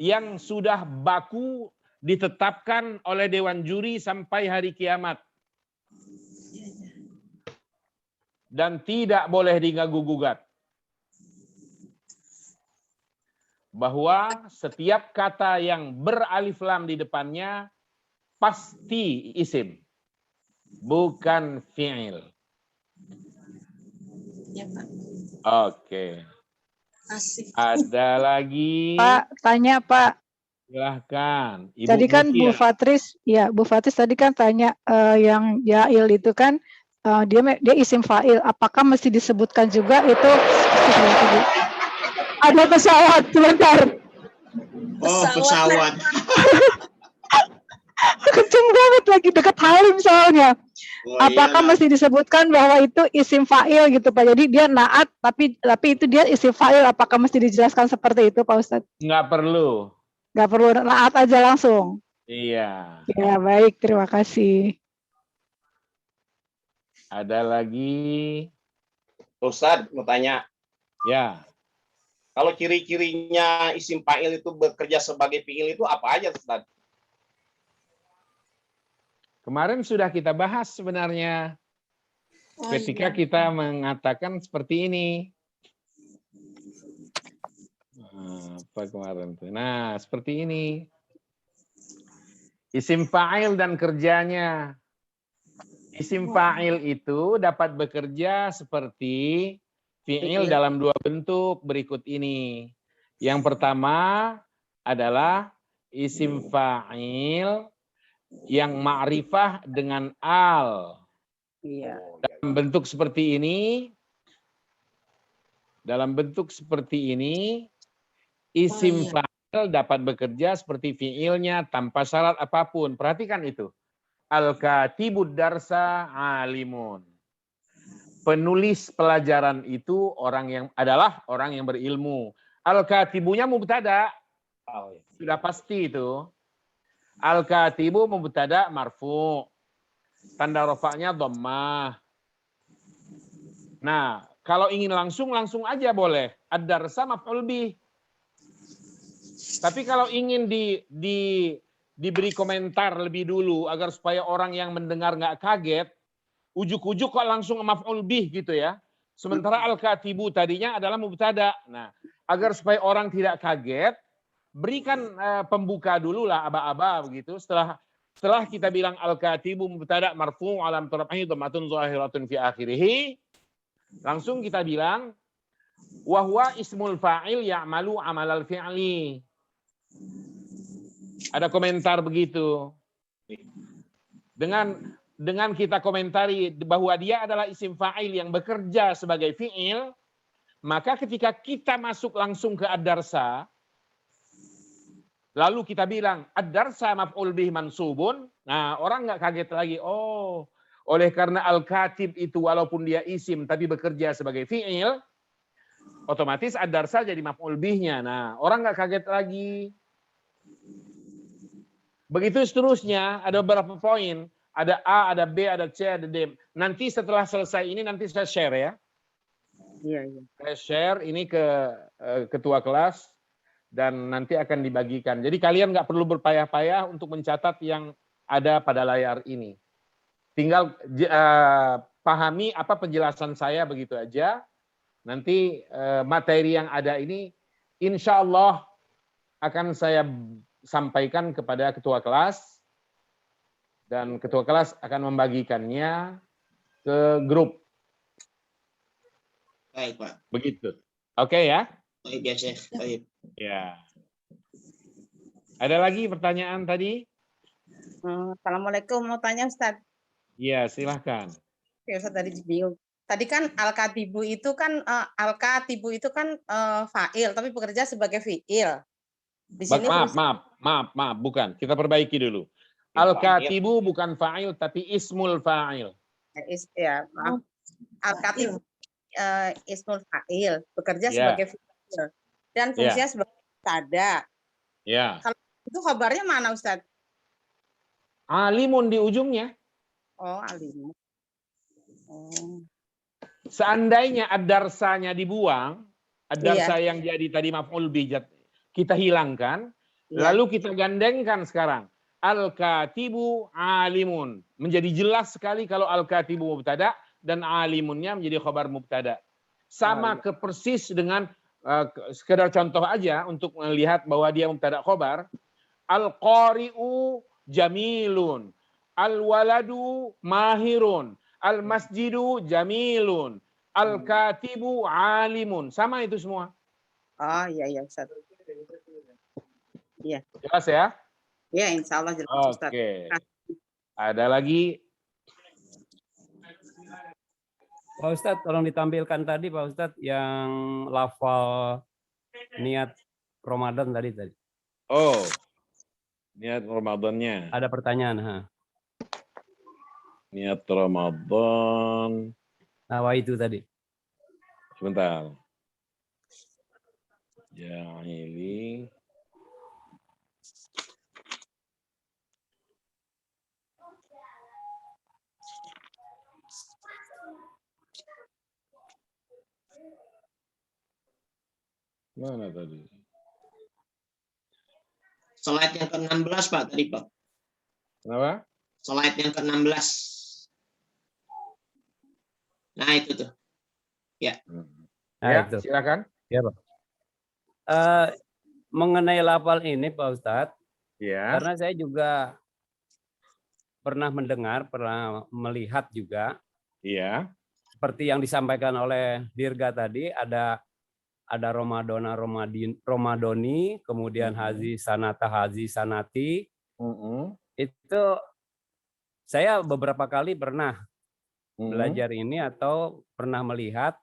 yang sudah baku ditetapkan oleh Dewan Juri sampai hari kiamat. Dan tidak boleh diganggu-gugat. Bahwa setiap kata yang beralif lam di depannya pasti isim. Bukan fi'il. Ya, Pak. Oke. Asik. Ada lagi? Pak, tanya Pak. Silahkan. Ibu Tadi kan Bu Mutia. Fatris, ya Bu Fatris tadi kan tanya yang Yail itu kan dia isim fa'il. Apakah mesti disebutkan juga itu? Ada pesawat, sebentar. Oh, pesawat. Kenceng banget lagi dekat Halim soalnya. Oh, Apakah iyalah. mesti disebutkan bahwa itu isim fa'il gitu Pak? Jadi dia naat tapi itu dia isim fa'il. Apakah mesti dijelaskan seperti itu Pak Ustadz? Nggak perlu. Nggak perlu naat aja langsung. Iya. Ya baik, terima kasih. Ada lagi? Ustaz mau tanya, Ya. kalau ciri-cirinya isim fa'il itu bekerja sebagai fi'il itu apa aja Ustaz? Kemarin sudah kita bahas sebenarnya. Oh, Ketika iya. kita mengatakan seperti ini. Apa kemarin tuh? Nah, seperti ini. Isim fa'il dan kerjanya. Isim fa'il itu dapat bekerja seperti fi'il dalam dua bentuk berikut ini. Yang pertama adalah isim fa'il yang ma'rifah dengan al. Iya. Dalam bentuk seperti ini. Dalam bentuk seperti ini, isim fa'il dapat bekerja seperti fi'ilnya tanpa syarat apapun. Perhatikan itu. Al-katibud darsa alimun. Penulis pelajaran itu adalah orang yang berilmu. Al-katibunya mubtada. Sudah pasti itu. Al-katibu mubtada marfu. Tanda rafa'nya dhammah. Nah, kalau ingin langsung aja boleh. Ad-darsa maf'ul bih. Tapi kalau ingin diberi komentar lebih dulu agar supaya orang yang mendengar nggak kaget, ujuk-ujuk kok langsung maf'ul bih gitu ya. Sementara al-katibu tadinya adalah mubtada. Nah, agar supaya orang tidak kaget, berikan pembuka dulu lah aba-aba begitu. Setelah kita bilang al-katibu mubtada marfu' alam tarafih dhammatun zahiratun fi akhirih, langsung kita bilang wa huwa ismul fa'il ya'malu amalal fi'li. Ada komentar begitu. Dengan kita komentari bahwa dia adalah isim fa'il yang bekerja sebagai fi'il, maka ketika kita masuk langsung ke ad-darsa, lalu kita bilang ad-darsa maf'ul bih mansubun, nah orang nggak kaget lagi, oh oleh karena al-katib itu walaupun dia isim tapi bekerja sebagai fi'il, otomatis ad-darsa jadi maf'ul bihnya. Nah orang nggak kaget lagi. Begitu seterusnya, ada beberapa poin. Ada A, ada B, ada C, ada D. Nanti setelah selesai ini, nanti saya share ya. Iya. Saya share ini ke ketua kelas, dan nanti akan dibagikan. Jadi kalian nggak perlu berpayah-payah untuk mencatat yang ada pada layar ini. Tinggal pahami apa penjelasan saya begitu aja. Nanti materi yang ada ini, insya Allah akan saya sampaikan kepada ketua kelas, dan ketua kelas akan membagikannya ke grup. Baik, Pak. Begitu. Oke ya? Baik ya, Syekh. Baik. Ya. Ada lagi pertanyaan tadi? Assalamualaikum, mau tanya Ustaz. Iya, silahkan. Ya Ustaz tadi bingung. Tadi kan al-katibu itu kan fa'il tapi bekerja sebagai fi'il. Di sini Maaf, bukan. Kita perbaiki dulu. Al-katibu bukan fa'il tapi ismul fa'il. maaf. Al-katibu ismul fa'il, bekerja Ya. sebagai fi'il dan fungsinya sebagai mubtada. Ya. Kalau itu kabarnya mana, Ustaz? Alimun di ujungnya. Oh, alim. Oh. Seandainya ad-darsanya dibuang, ad-darsa yang jadi tadi maf'ul bih kita hilangkan, lalu kita gandengkan sekarang. Al-katibu alimun. Menjadi jelas sekali kalau al-katibu mubtada dan alimunnya menjadi khabar mubtada. Sama persis dengan sekedar contoh aja untuk melihat bahwa dia mubtada khabar. Al-qari'u jamilun. Al-waladu mahirun. Al-masjidu jamilun. Al-katibu alimun. Sama itu semua. Oh, iya Ustaz. Iya. Jelas ya? Iya, insya Allah jelas Ustaz. Oke. Ada lagi? Pak Ustadz, tolong ditampilkan tadi Pak Ustadz yang lafal niat Ramadan tadi. Oh, niat Ramadannya. Ada pertanyaan. Niat Ramadan. Itu tadi. Sebentar. Ja'ili. Mana tadi? Slide yang ke-16 Pak tadi Pak. Kenapa? Slide yang ke-16. Nah itu tuh. Ya. Itu. Silakan. Ya Pak. Mengenai lafal ini Pak Ustadz, karena saya juga pernah mendengar, pernah melihat juga. Iya. Seperti yang disampaikan oleh Dirga tadi, ada Romadoni, kemudian Haji Sanata, Haji Sanati. Itu saya beberapa kali pernah belajar ini atau pernah melihat.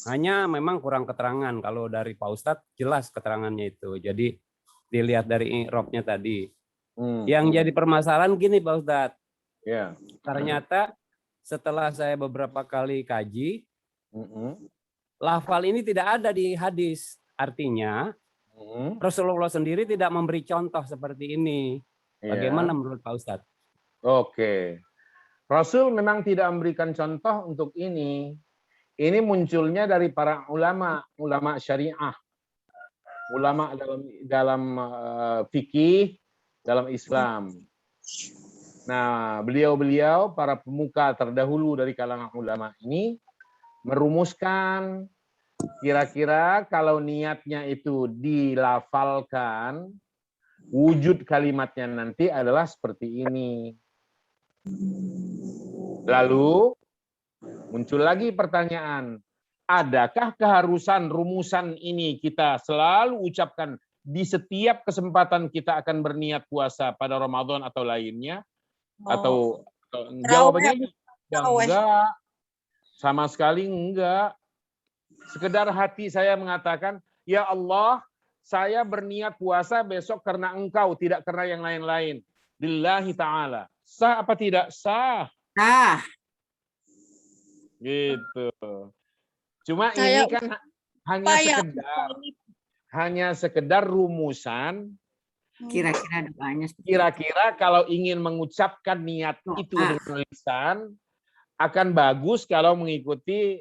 Hanya memang kurang keterangan. Kalau dari Pak Ustadz jelas keterangannya itu. Jadi dilihat dari i'rabnya tadi. Yang jadi permasalahan gini Pak Ustadz. Ternyata setelah saya beberapa kali kaji, lafal ini tidak ada di hadis. Artinya Rasulullah sendiri tidak memberi contoh seperti ini. Bagaimana menurut Pak Ustadz? Oke. Rasul memang tidak memberikan contoh untuk ini. Ini munculnya dari para ulama syariah. Ulama dalam fikih, dalam Islam. Nah, beliau-beliau para pemuka terdahulu dari kalangan ulama ini merumuskan kira-kira kalau niatnya itu dilafalkan, wujud kalimatnya nanti adalah seperti ini. Lalu muncul lagi pertanyaan, adakah keharusan rumusan ini kita selalu ucapkan di setiap kesempatan kita akan berniat puasa pada Ramadan atau lainnya? Atau jawabannya enggak. Sama sekali enggak. Sekedar hati saya mengatakan, ya Allah, saya berniat puasa besok karena Engkau, tidak karena yang lain-lain. Lillahi ta'ala. Sah apa tidak? Sah. Sah. Gitu. Cuma ini kan hanya sekedar rumusan. Kira-kira doanya. Kira-kira kalau ingin mengucapkan niat itu dengan lisan, akan bagus kalau mengikuti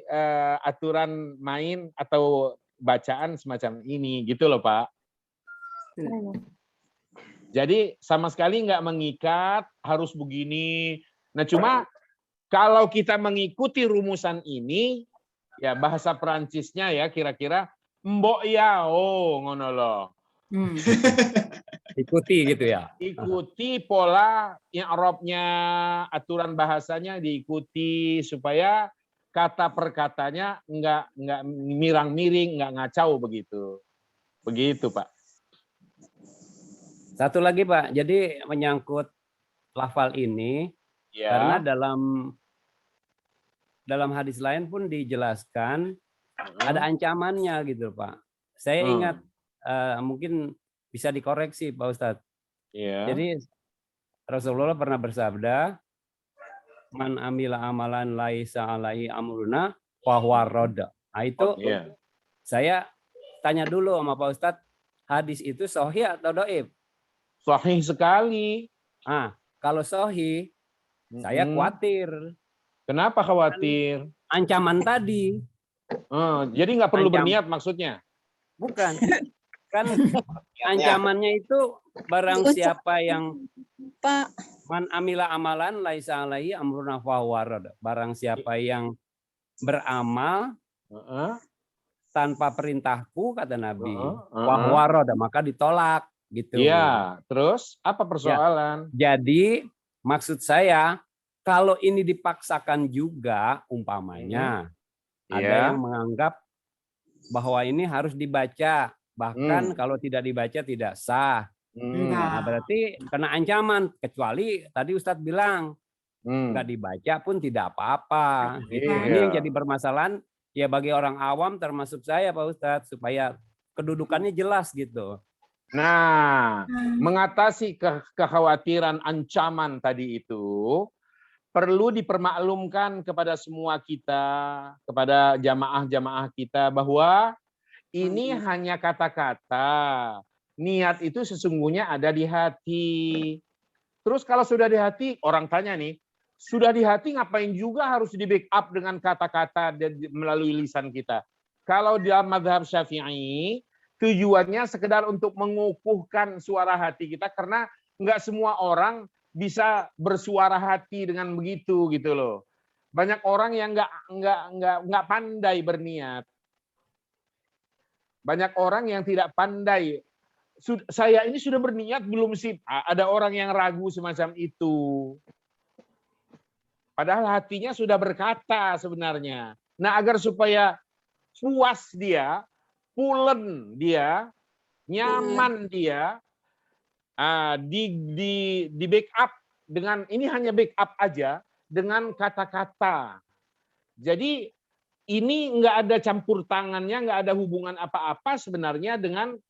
aturan main atau bacaan semacam ini, gitu loh Pak. Jadi sama sekali nggak mengikat, harus begini. Nah cuma kalau kita mengikuti rumusan ini, ya bahasa Perancisnya ya kira-kira, mbok ya, ngono loh. Ikuti gitu ya. Ikuti pola i'rabnya, aturan bahasanya diikuti supaya kata per katanya enggak mirang-miring, enggak ngacau begitu. Begitu, Pak. Satu lagi, Pak. Jadi menyangkut lafal ini karena dalam dalam hadis lain pun dijelaskan ada ancamannya gitu Pak. Saya ingat mungkin bisa dikoreksi Pak Ustadz. Jadi Rasulullah pernah bersabda, man amila amalan laisa alaihi amruna fahuwa radd. Nah itu saya tanya dulu sama Pak Ustadz, hadis itu sahih atau dhaif? Sahih sekali. Kalau sahih, saya khawatir. Kenapa khawatir? Ancaman tadi. Jadi nggak perlu berniat maksudnya? Bukan. Kan ancamannya itu barang siapa yang man amila amalan laisa alaihi amruna fahuwa radd. Barang siapa yang beramal tanpa perintahku kata Nabi, fahuwa radd, maka ditolak gitu. Iya, terus apa persoalan? Jadi maksud saya kalau ini dipaksakan juga umpamanya ada yang menganggap bahwa ini harus dibaca. Bahkan kalau tidak dibaca tidak sah. Nah, berarti kena ancaman. Kecuali tadi Ustadz bilang nggak dibaca pun tidak apa-apa. Gitu. Ini yang jadi permasalahan ya bagi orang awam termasuk saya Pak Ustadz supaya kedudukannya jelas gitu. Nah, mengatasi kekhawatiran ancaman tadi itu perlu dipermaklumkan kepada semua kita, kepada jamaah-jamaah kita bahwa ini hanya kata-kata. Niat itu sesungguhnya ada di hati. Terus kalau sudah di hati, orang tanya nih, sudah di hati ngapain juga harus di-backup dengan kata-kata melalui lisan kita? Kalau dalam mazhab Syafi'i, tujuannya sekedar untuk mengukuhkan suara hati kita karena nggak semua orang bisa bersuara hati dengan begitu gitu loh. Banyak orang yang nggak pandai berniat. Banyak orang yang tidak pandai. Saya ini sudah berniat belum sih? Ada orang yang ragu semacam itu. Padahal hatinya sudah berkata sebenarnya. Nah, agar supaya puas dia, pulen dia, nyaman dia, di backup dengan ini hanya backup aja dengan kata-kata. Jadi ini nggak ada campur tangannya, nggak ada hubungan apa-apa sebenarnya dengan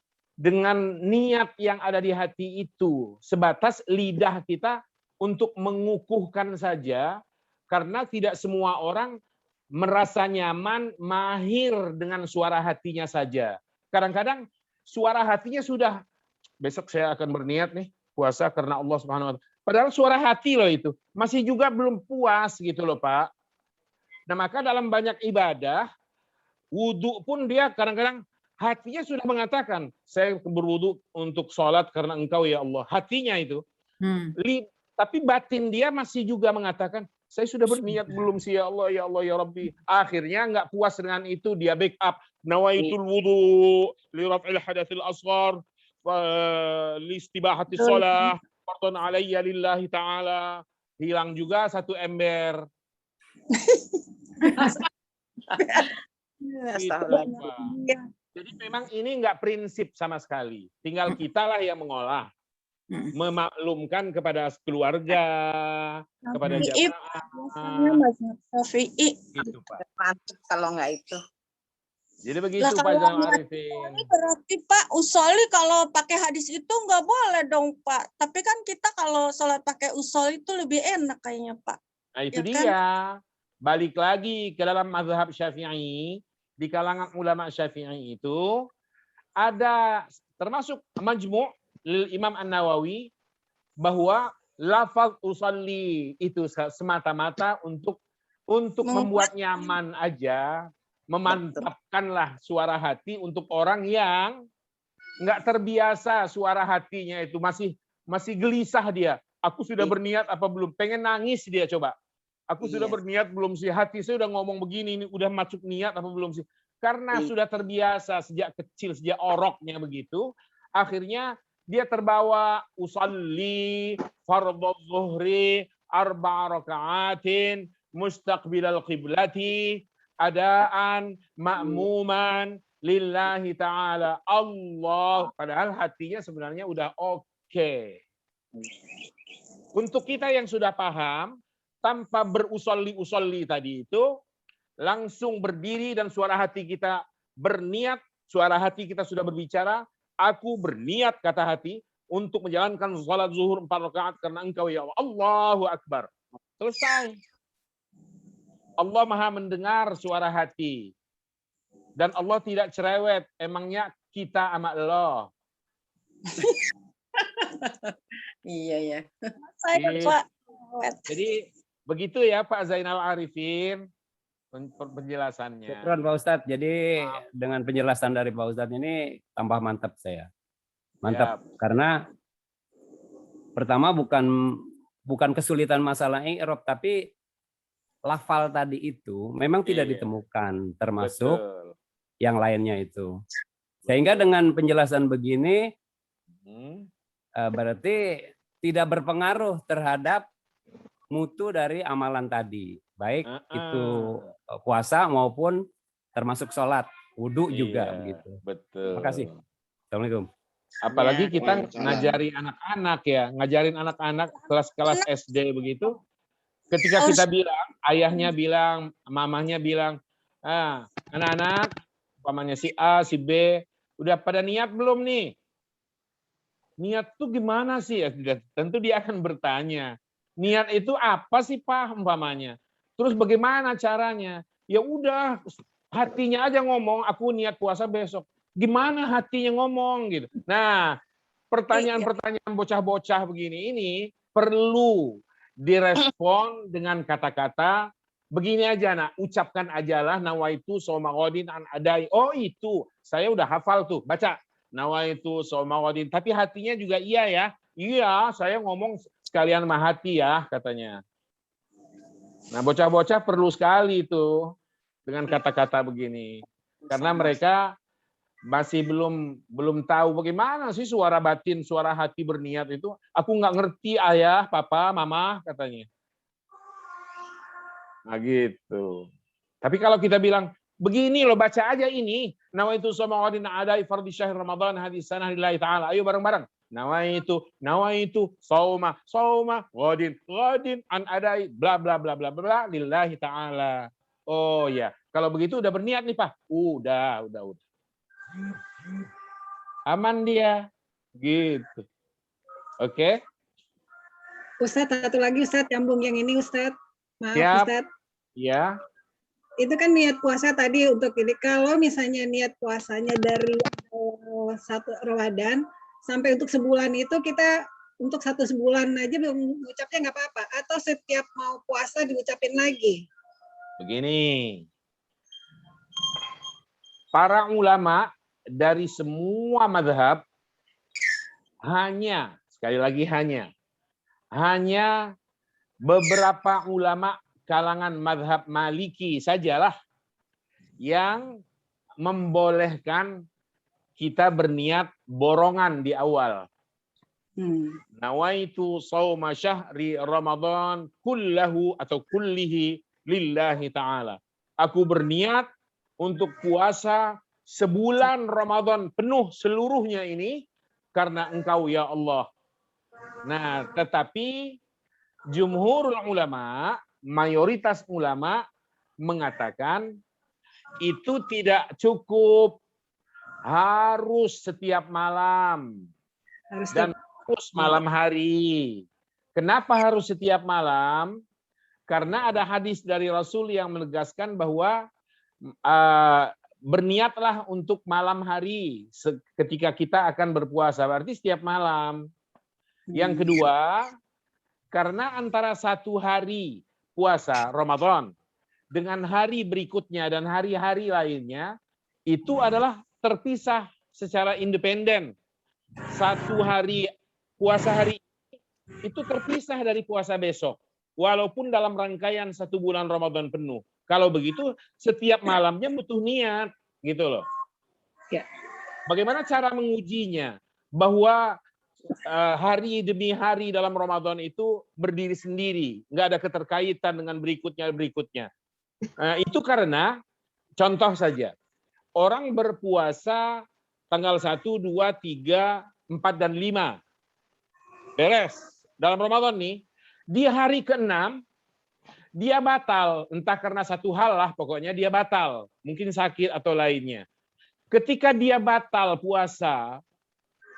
niat yang ada di hati itu. Sebatas lidah kita untuk mengukuhkan saja, karena tidak semua orang merasa nyaman, mahir dengan suara hatinya saja. Kadang-kadang suara hatinya sudah, besok saya akan berniat nih, puasa karena Allah Subhanahu wa Ta'ala. Padahal suara hati loh itu, masih juga belum puas gitu loh Pak. Nah, maka dalam banyak ibadah, wudhu pun dia kadang-kadang hatinya sudah mengatakan, saya berwudhu untuk sholat karena engkau ya Allah. Hatinya itu. Tapi batin dia masih juga mengatakan, saya sudah berniat belum sih ya Allah, ya Rabbi. Akhirnya nggak puas dengan itu, dia backup. Nawaitul wudhu, li raf'il hadatsil asghar, li istibahati sholah, fardun alayya lillahi ta'ala. Hilang juga satu ember. Jadi memang ini nggak prinsip sama sekali. Tinggal kita lah yang mengolah, memaklumkan kepada keluarga, kepada jamaah. Gitu, Pak. Kalau nggak itu. Jadi begitu Pak Zainal Arifin. Berarti Pak usoli kalau pakai hadis itu nggak boleh dong Pak. Tapi kan kita kalau sholat pakai usoli itu lebih enak kayaknya Pak. Nah itu Ya dia. kan? Balik lagi ke dalam mazhab Syafi'i, di kalangan ulama Syafi'i itu ada termasuk Majmu' lil Imam An-Nawawi bahwa lafaz usalli itu semata-mata untuk membuat nyaman aja, memantapkanlah suara hati untuk orang yang nggak terbiasa suara hatinya itu masih gelisah dia. Aku sudah berniat apa belum? Pengen nangis dia coba. Aku sudah berniat belum sih? Hati saya udah ngomong begini, ini udah masuk niat apa belum sih? Karena sudah terbiasa sejak kecil, sejak oroknya begitu, akhirnya dia terbawa usalli fardhu zuhri 4 raka'atin mustaqbilal qiblati adaan ma'muman lillahi ta'ala Allah. Padahal hatinya sebenarnya udah oke. Untuk kita yang sudah paham, tanpa berusolli tadi itu, langsung berdiri dan suara hati kita berniat, suara hati kita sudah berbicara, aku berniat kata hati untuk menjalankan salat zuhur 4 rakaat karena engkau ya Allah. Allahu Akbar. Selesai. Allah Maha mendengar suara hati. Dan Allah tidak cerewet. Emangnya kita sama Allah. Iya ya. Saya Pak. Jadi begitu ya Pak Zainal Arifin penjelasannya. Syukran Pak Ustadz. Jadi dengan penjelasan dari Pak Ustadz ini tambah mantap saya. Mantap. Karena pertama bukan kesulitan masalah i'rab, tapi lafal tadi itu memang tidak ditemukan, termasuk yang lainnya itu. Sehingga dengan penjelasan begini berarti tidak berpengaruh terhadap mutu dari amalan tadi, baik itu puasa maupun termasuk sholat, wudhu juga begitu. Betul. Terima kasih. Assalamualaikum. Apalagi kita ngajari anak-anak ya, ngajarin anak-anak kelas-kelas SD begitu. Ketika kita bilang, ayahnya bilang, mamahnya bilang, anak-anak, pamannya si A, si B, udah pada niat belum nih? Niat tuh gimana sih? Tentu dia akan bertanya. Niat itu apa sih Pak umpamanya? Terus bagaimana caranya? Ya udah, hatinya aja ngomong, aku niat puasa besok. Gimana hatinya ngomong gitu. Nah, pertanyaan-pertanyaan bocah-bocah begini ini perlu direspon dengan kata-kata begini aja, nak, ucapkan ajalah nawaitu shauma ghadin an adai. Oh itu, saya udah hafal tuh, baca nawaitu shauma ghadin. Tapi hatinya juga iya ya. Iya, saya ngomong sekalian sama hati ya, katanya. Nah, bocah-bocah perlu sekali itu dengan kata-kata begini. Karena mereka masih belum tahu bagaimana sih suara batin, suara hati berniat itu. Aku nggak ngerti ayah, papa, mama, katanya. Nah gitu. Tapi kalau kita bilang, begini loh, baca aja ini. Nawaitu shauma ghadin adai fardhi syahr Ramadan hadis sanah lillahi ta'ala. Ayo bareng-bareng. Nawaitu shauma ghadin an adai bla bla bla bla bla lillahi ta'ala. Oh ya, kalau begitu udah berniat nih Pak. Udah. Aman dia. Gitu. Oke. Ustadz, satu lagi Ustadz, nyambung yang ini Ustadz. Maaf Siap. Ustadz. Ya. Itu kan niat puasa tadi untuk ini. Kalau misalnya niat puasanya dari 1 Ramadan sampai untuk sebulan itu kita untuk 1 sebulan aja mengucapnya nggak apa-apa. Atau setiap mau puasa diucapin lagi. Begini. Para ulama dari semua mazhab sekali lagi hanya beberapa ulama kalangan mazhab Maliki sajalah yang membolehkan kita berniat borongan di awal. Nawaitu shauma syahri Ramadan kullahu atau kullihi lillahi ta'ala. Aku berniat untuk puasa sebulan Ramadan penuh seluruhnya ini karena engkau ya Allah. Nah, tetapi jumhurul ulama, mayoritas ulama mengatakan itu tidak cukup, harus setiap malam dan harus malam hari. Kenapa harus setiap malam? Karena ada hadis dari Rasul yang menegaskan bahwa berniatlah untuk malam hari ketika kita akan berpuasa, berarti setiap malam. Yang kedua, karena antara 1 hari puasa Ramadan dengan hari berikutnya dan hari-hari lainnya itu adalah terpisah secara independen. 1 hari puasa hari ini itu terpisah dari puasa besok, walaupun dalam rangkaian 1 bulan Ramadan penuh. Kalau begitu, setiap malamnya butuh niat, gitu loh. Ya. Bagaimana cara mengujinya? Bahwa hari demi hari dalam Ramadan itu berdiri sendiri, nggak ada keterkaitan dengan berikutnya. Itu karena, contoh saja, orang berpuasa tanggal 1, 2, 3, 4, dan 5. Beres. Dalam Ramadan nih, di hari ke-6, dia batal, entah karena satu hal lah, pokoknya dia batal, mungkin sakit atau lainnya. Ketika dia batal puasa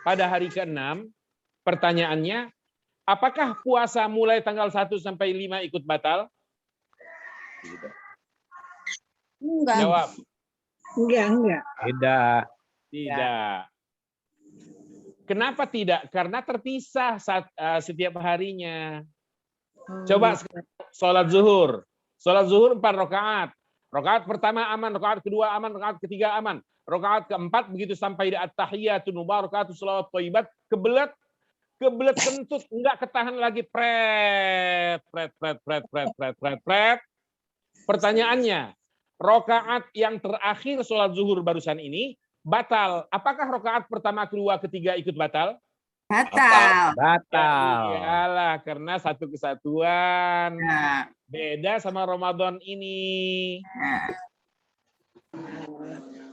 pada hari ke-6, pertanyaannya, apakah puasa mulai tanggal 1 sampai 5 ikut batal? Enggak. Jawab. Enggak. Tidak. Kenapa tidak? Karena terpisah setiap harinya. Coba sholat zuhur. Sholat zuhur 4 rakaat. Rakaat pertama aman, rakaat kedua aman, rakaat ketiga aman. Rakaat keempat begitu sampai di at-tahiyatun mubarakatuh shalawat thayyibat, kebelet kentut, enggak ketahan lagi, pret. Pertanyaannya, rakaat yang terakhir sholat zuhur barusan ini batal. Apakah rakaat pertama, kedua, ketiga ikut batal? Batal. Iyalah, karena satu kesatuan. Nah, Beda sama Ramadan ini.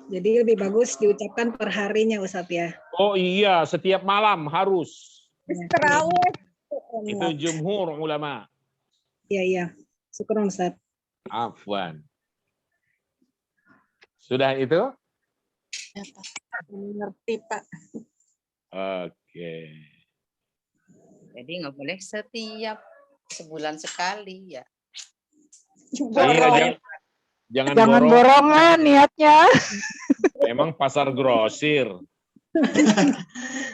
Jadi lebih bagus diucapkan per harinya Ustadz ya. Oh iya, setiap malam harus. Terawih. Itu jumhur ulama. Iya. Syukur Ustadz. Afwan. Sudah itu? Ya, Pak. Mengerti, Pak. Oke. Jadi nggak boleh setiap sebulan sekali ya. Iya, jangan Jangan borong. borongan niatnya. Emang pasar grosir.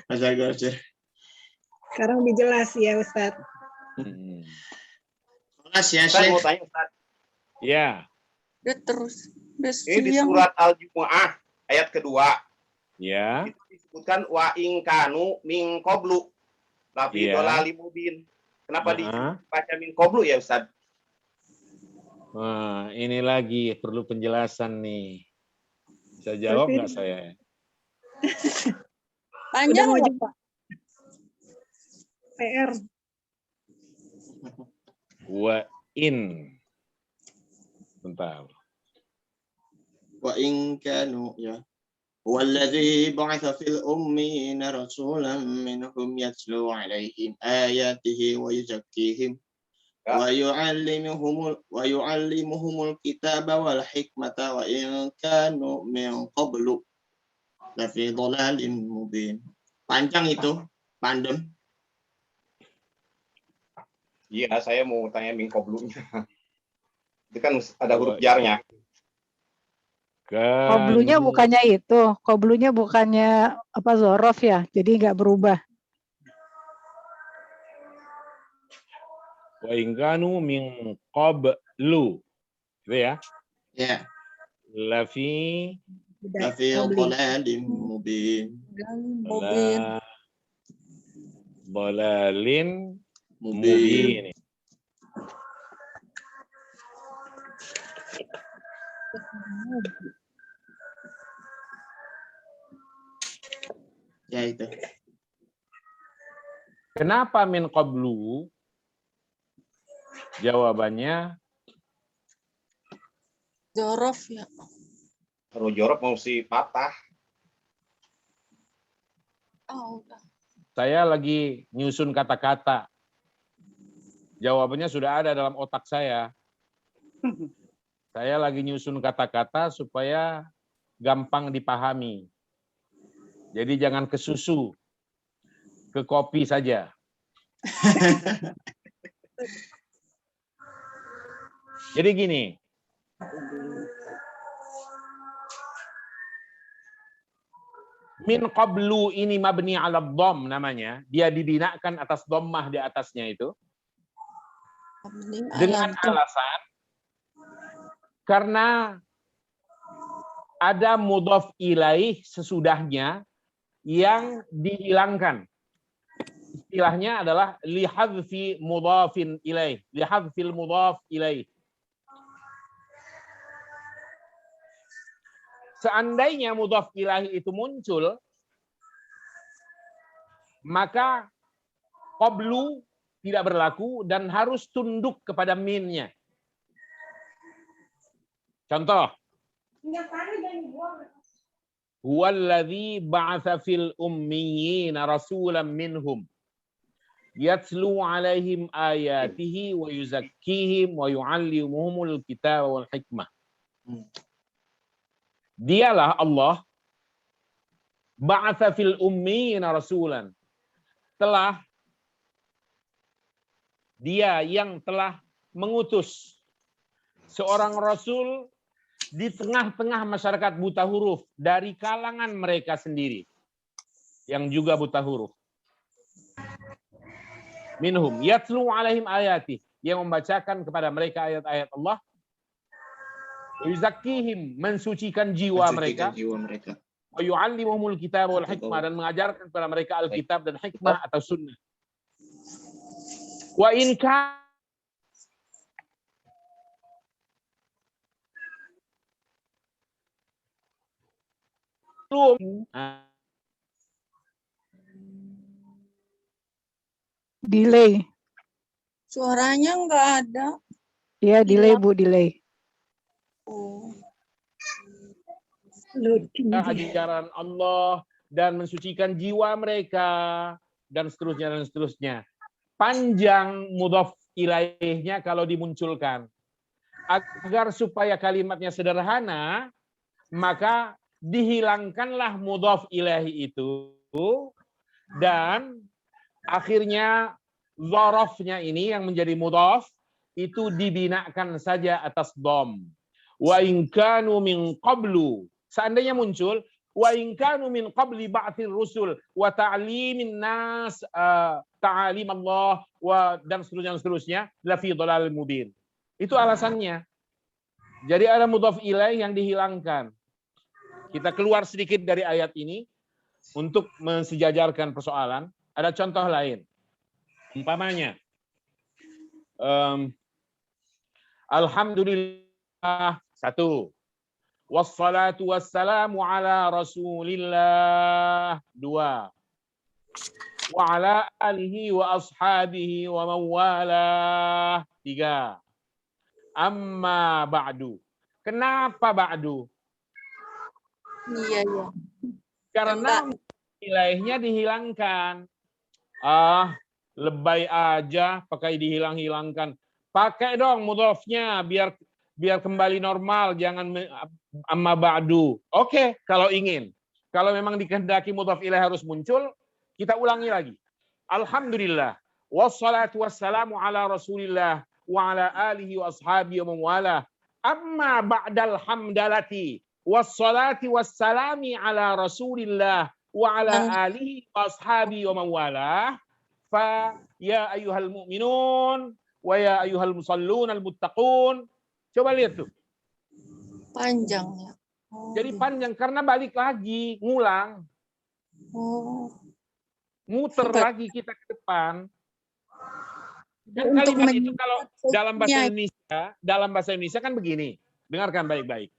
Pasar grosir. Sekarang lebih jelas ya Ustadz. Kelas ya, Saya mau Syekh. tanya Ustaz. Ya. Udah terus. Udah Ini di siang. surat Al-Jumu'ah ayat kedua. Ya. Itu disebutkan wa in kanu min qablu lafi Iya. dolalim mubin. Kenapa Heeh. dibaca min qablu ya Ustaz? Nah, ini lagi perlu penjelasan nih. Bisa jawab nggak saya? Panjang Udah mau nggak, jumpa. Pak? PR. Wa in. Bentar. Wa in kanu ya. Walladzi ba'atha fil ummiyina rasulan minhum yatlu 'alaihim ayatihi wa yuzakkihim wa yu'allimuhumul kitaba wal hikmata wa in kanu min qablu lafi dhalalin mubin. Panjang itu, pandem. Iya, saya mau tanya min qablunya. Itu kan ada huruf jarnya. Qoblunya bukannya itu. Qoblunya bukannya apa zorof ya. Jadi nggak berubah. Wa in kanu min qablu. Gitu ya. Ya, Lafi lafi dhalalin mubin. Mubin. Dhalalin Mubin. mubin. Ya itu. Kenapa min qablu? Jawabannya Jorof ya. Kalau jorok mau si patah. Oh, udah. saya lagi nyusun kata-kata. Jawabannya sudah ada dalam otak saya. Saya lagi nyusun kata-kata supaya gampang dipahami. Jadi jangan ke susu, ke kopi saja. Jadi gini, min qablu ini mabni ala dhom namanya. Dia dibinakan atas dhammah di atasnya itu. Dengan alasan karena ada mudhaf ilaih sesudahnya yang dihilangkan. Istilahnya adalah lihadfi mudhafin ilaih, lihadfil mudhaf ilaih. Seandainya mudhaf ilaih itu muncul, maka qablu tidak berlaku dan harus tunduk kepada minnya. Contoh. Huwallazi ba'atsa fil ummiyina rasulan minhum. Yatlu alaihim ayatihi wa yuzakkihim wa yu'allimuhumul kitab wal hikmah. Dialah Allah ba'atha fil ummiyina rasulan. Dia yang telah mengutus seorang rasul di tengah-tengah masyarakat buta huruf dari kalangan mereka sendiri yang juga buta huruf. Minhum yatlu alaihim ayati, yang membacakan kepada mereka ayat-ayat Allah, yuzakkihim, mensucikan jiwa mereka, wa yu'allimuhumul kitab wal hikmah, dan mengajarkan kepada mereka Alkitab dan hikmah atau sunnah. Wa in Delay. Suaranya nggak ada. Ya, delay Bu, delay. Oh. ajaran Allah dan mensucikan jiwa mereka dan seterusnya. Panjang mudhaf ilaihnya kalau dimunculkan. Agar supaya kalimatnya sederhana, maka dihilangkanlah mudhaf ilaihi itu, dan akhirnya zarafnya ini yang menjadi mudhaf itu dibinakan saja atas dom. Wa in kanu min qablu, seandainya muncul wa in kanu min qabli ba'thir rusul wa ta'limin nas ta'alim Allah dan seterusnya la fi dhalalil mubin. Itu alasannya. Jadi ada mudhaf ilaih yang dihilangkan. Kita keluar sedikit dari ayat ini untuk mensejajarkan persoalan. Ada contoh lain. Umpamanya, alhamdulillah, 1. Wassalatu wassalamu ala rasulillah, 2. Wa ala alihi wa ashabihi wa mawalah, 3. Amma ba'du. Kenapa ba'du? Iya. Karena ilaihnya dihilangkan. Lebay aja pakai dihilang-hilangkan. Pakai dong mudhafnya biar kembali normal, jangan amma ba'du. Oke, kalau ingin. Kalau memang dikehendaki mudhaf ilaih harus muncul, kita ulangi lagi. Alhamdulillah, wassalatu wassalamu ala rasulillah wa ala alihi wa ashabihi wa mawalah. Amma ba'dal hamdalati wassalati wassalami ala rasulillah wa ala alihi wa ashabihi wa mawalah. Fa ya ayyuhal mu'minun wa ya ayyuhal musallun al-muttaqun. Coba lihat tuh. Panjang ya. Jadi panjang karena balik lagi, ngulang. Muter lagi kita ke depan. Dan kalimat itu kalau dalam bahasa Indonesia kan begini. Dengarkan baik-baik.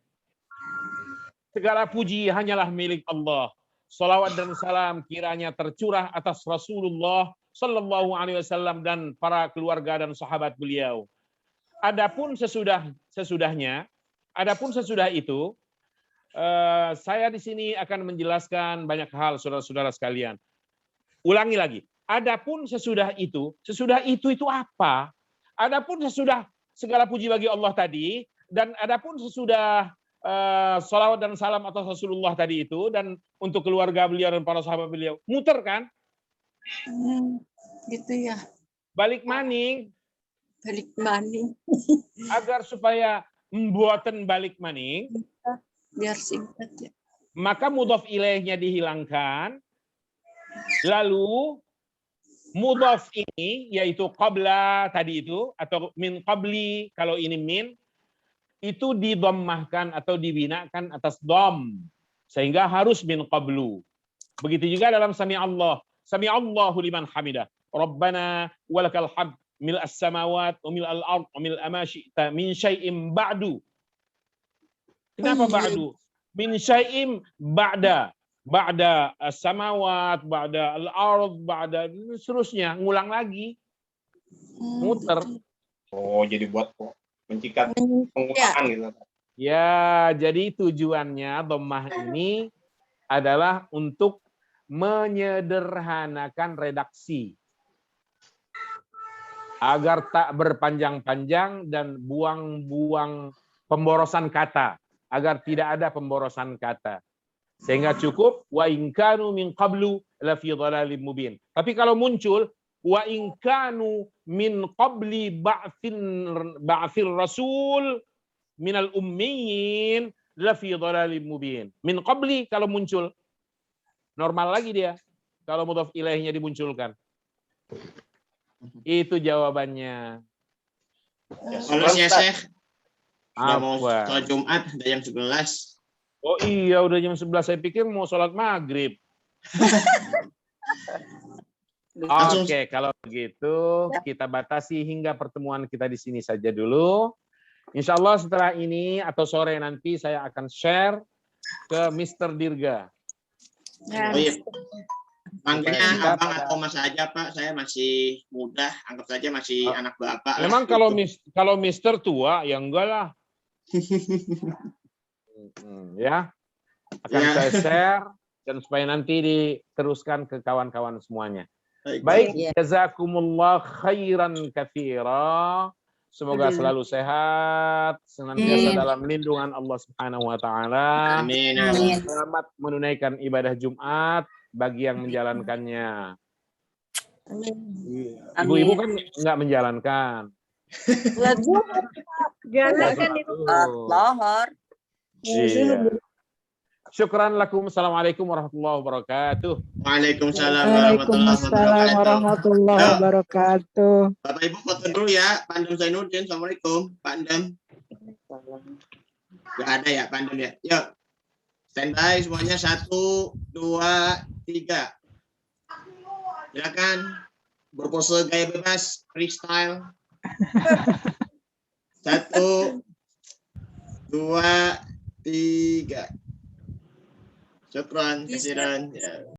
Segala puji hanyalah milik Allah. Salawat dan salam kiranya tercurah atas Rasulullah Sallallahu Alaihi Wasallam dan para keluarga dan sahabat beliau. Adapun sesudah itu, saya di sini akan menjelaskan banyak hal, saudara-saudara sekalian. Ulangi lagi. Adapun sesudah itu apa? Adapun sesudah segala puji bagi Allah tadi, dan adapun sesudah salawat dan salam atas Rasulullah tadi itu, dan untuk keluarga beliau dan para sahabat beliau, muter kan? Gitu ya. Balik maning. Agar supaya membuatan balik maning, biar singkat ya. Maka mudhaf ilaihnya dihilangkan. Lalu mudhaf ini yaitu qabla tadi itu atau min qabli, kalau ini min, itu didommahkan atau dibinakan atas dom, sehingga harus min qablu. Begitu juga dalam Sami'allahu liman hamidah. Rabbana walakal hamd mil as-samawat wa mil al-ard wa mil ma syi'ta min syai'im ba'du. Kenapa ba'du? Min syai'im ba'da as-samawat, ba'da al-ard, ba'da seterusnya, ngulang lagi. Muter. Oh, jadi buat mencikat pengulangan gitu. Ya, jadi tujuannya dhammah ini adalah untuk menyederhanakan redaksi. agar tak berpanjang-panjang dan buang-buang pemborosan kata, agar tidak ada pemborosan kata. Sehingga cukup wa in kanu min qablu la fi dhalalim mubin. Tapi kalau muncul wa in kanu min qabli ba'thir rasul minal ummiyin la fi dhalalim mubin. Min qabli kalau muncul normal lagi dia kalau mudhaf ilaihnya dimunculkan. Itu jawabannya. Kalau ya Syekh, sudah mau sholat Jumat, udah jam 11. Oh iya, udah jam 11. Saya pikir mau sholat maghrib. Oke, kalau begitu kita batasi hingga pertemuan kita di sini saja dulu. Insya Allah setelah ini atau sore nanti saya akan share ke Mr. Dirga. Oh iya. Manggilnya abang atau mas aja Pak, saya masih muda, anggap saja masih anak bapak. Memang kalau Mister tua, ya enggak lah. Ya, akan saya share dan supaya nanti diteruskan ke kawan-kawan semuanya. Baik, jazakumullah khairan katsira. Semoga selalu sehat, senantiasa dalam lindungan Allah Subhanahu wa taala. Amin. Selamat menunaikan ibadah Jumat bagi yang menjalankannya. Ibu-ibu kan enggak menjalankan. Jalankan di rumah. Lohor. Iya. Syukran lakum. Assalamualaikum warahmatullahi wabarakatuh. Waalaikumsalam warahmatullahi wabarakatuh. Bapak Ibu foto dulu ya, Pandem Zainuddin. Assalamualaikum, Pandem. Gak ada ya, Pandem ya. Yuk, standby semuanya 1, 2, 3. Silakan berpose gaya bebas, freestyle. 1, 2, 3. Syukran, kasiran. Ya.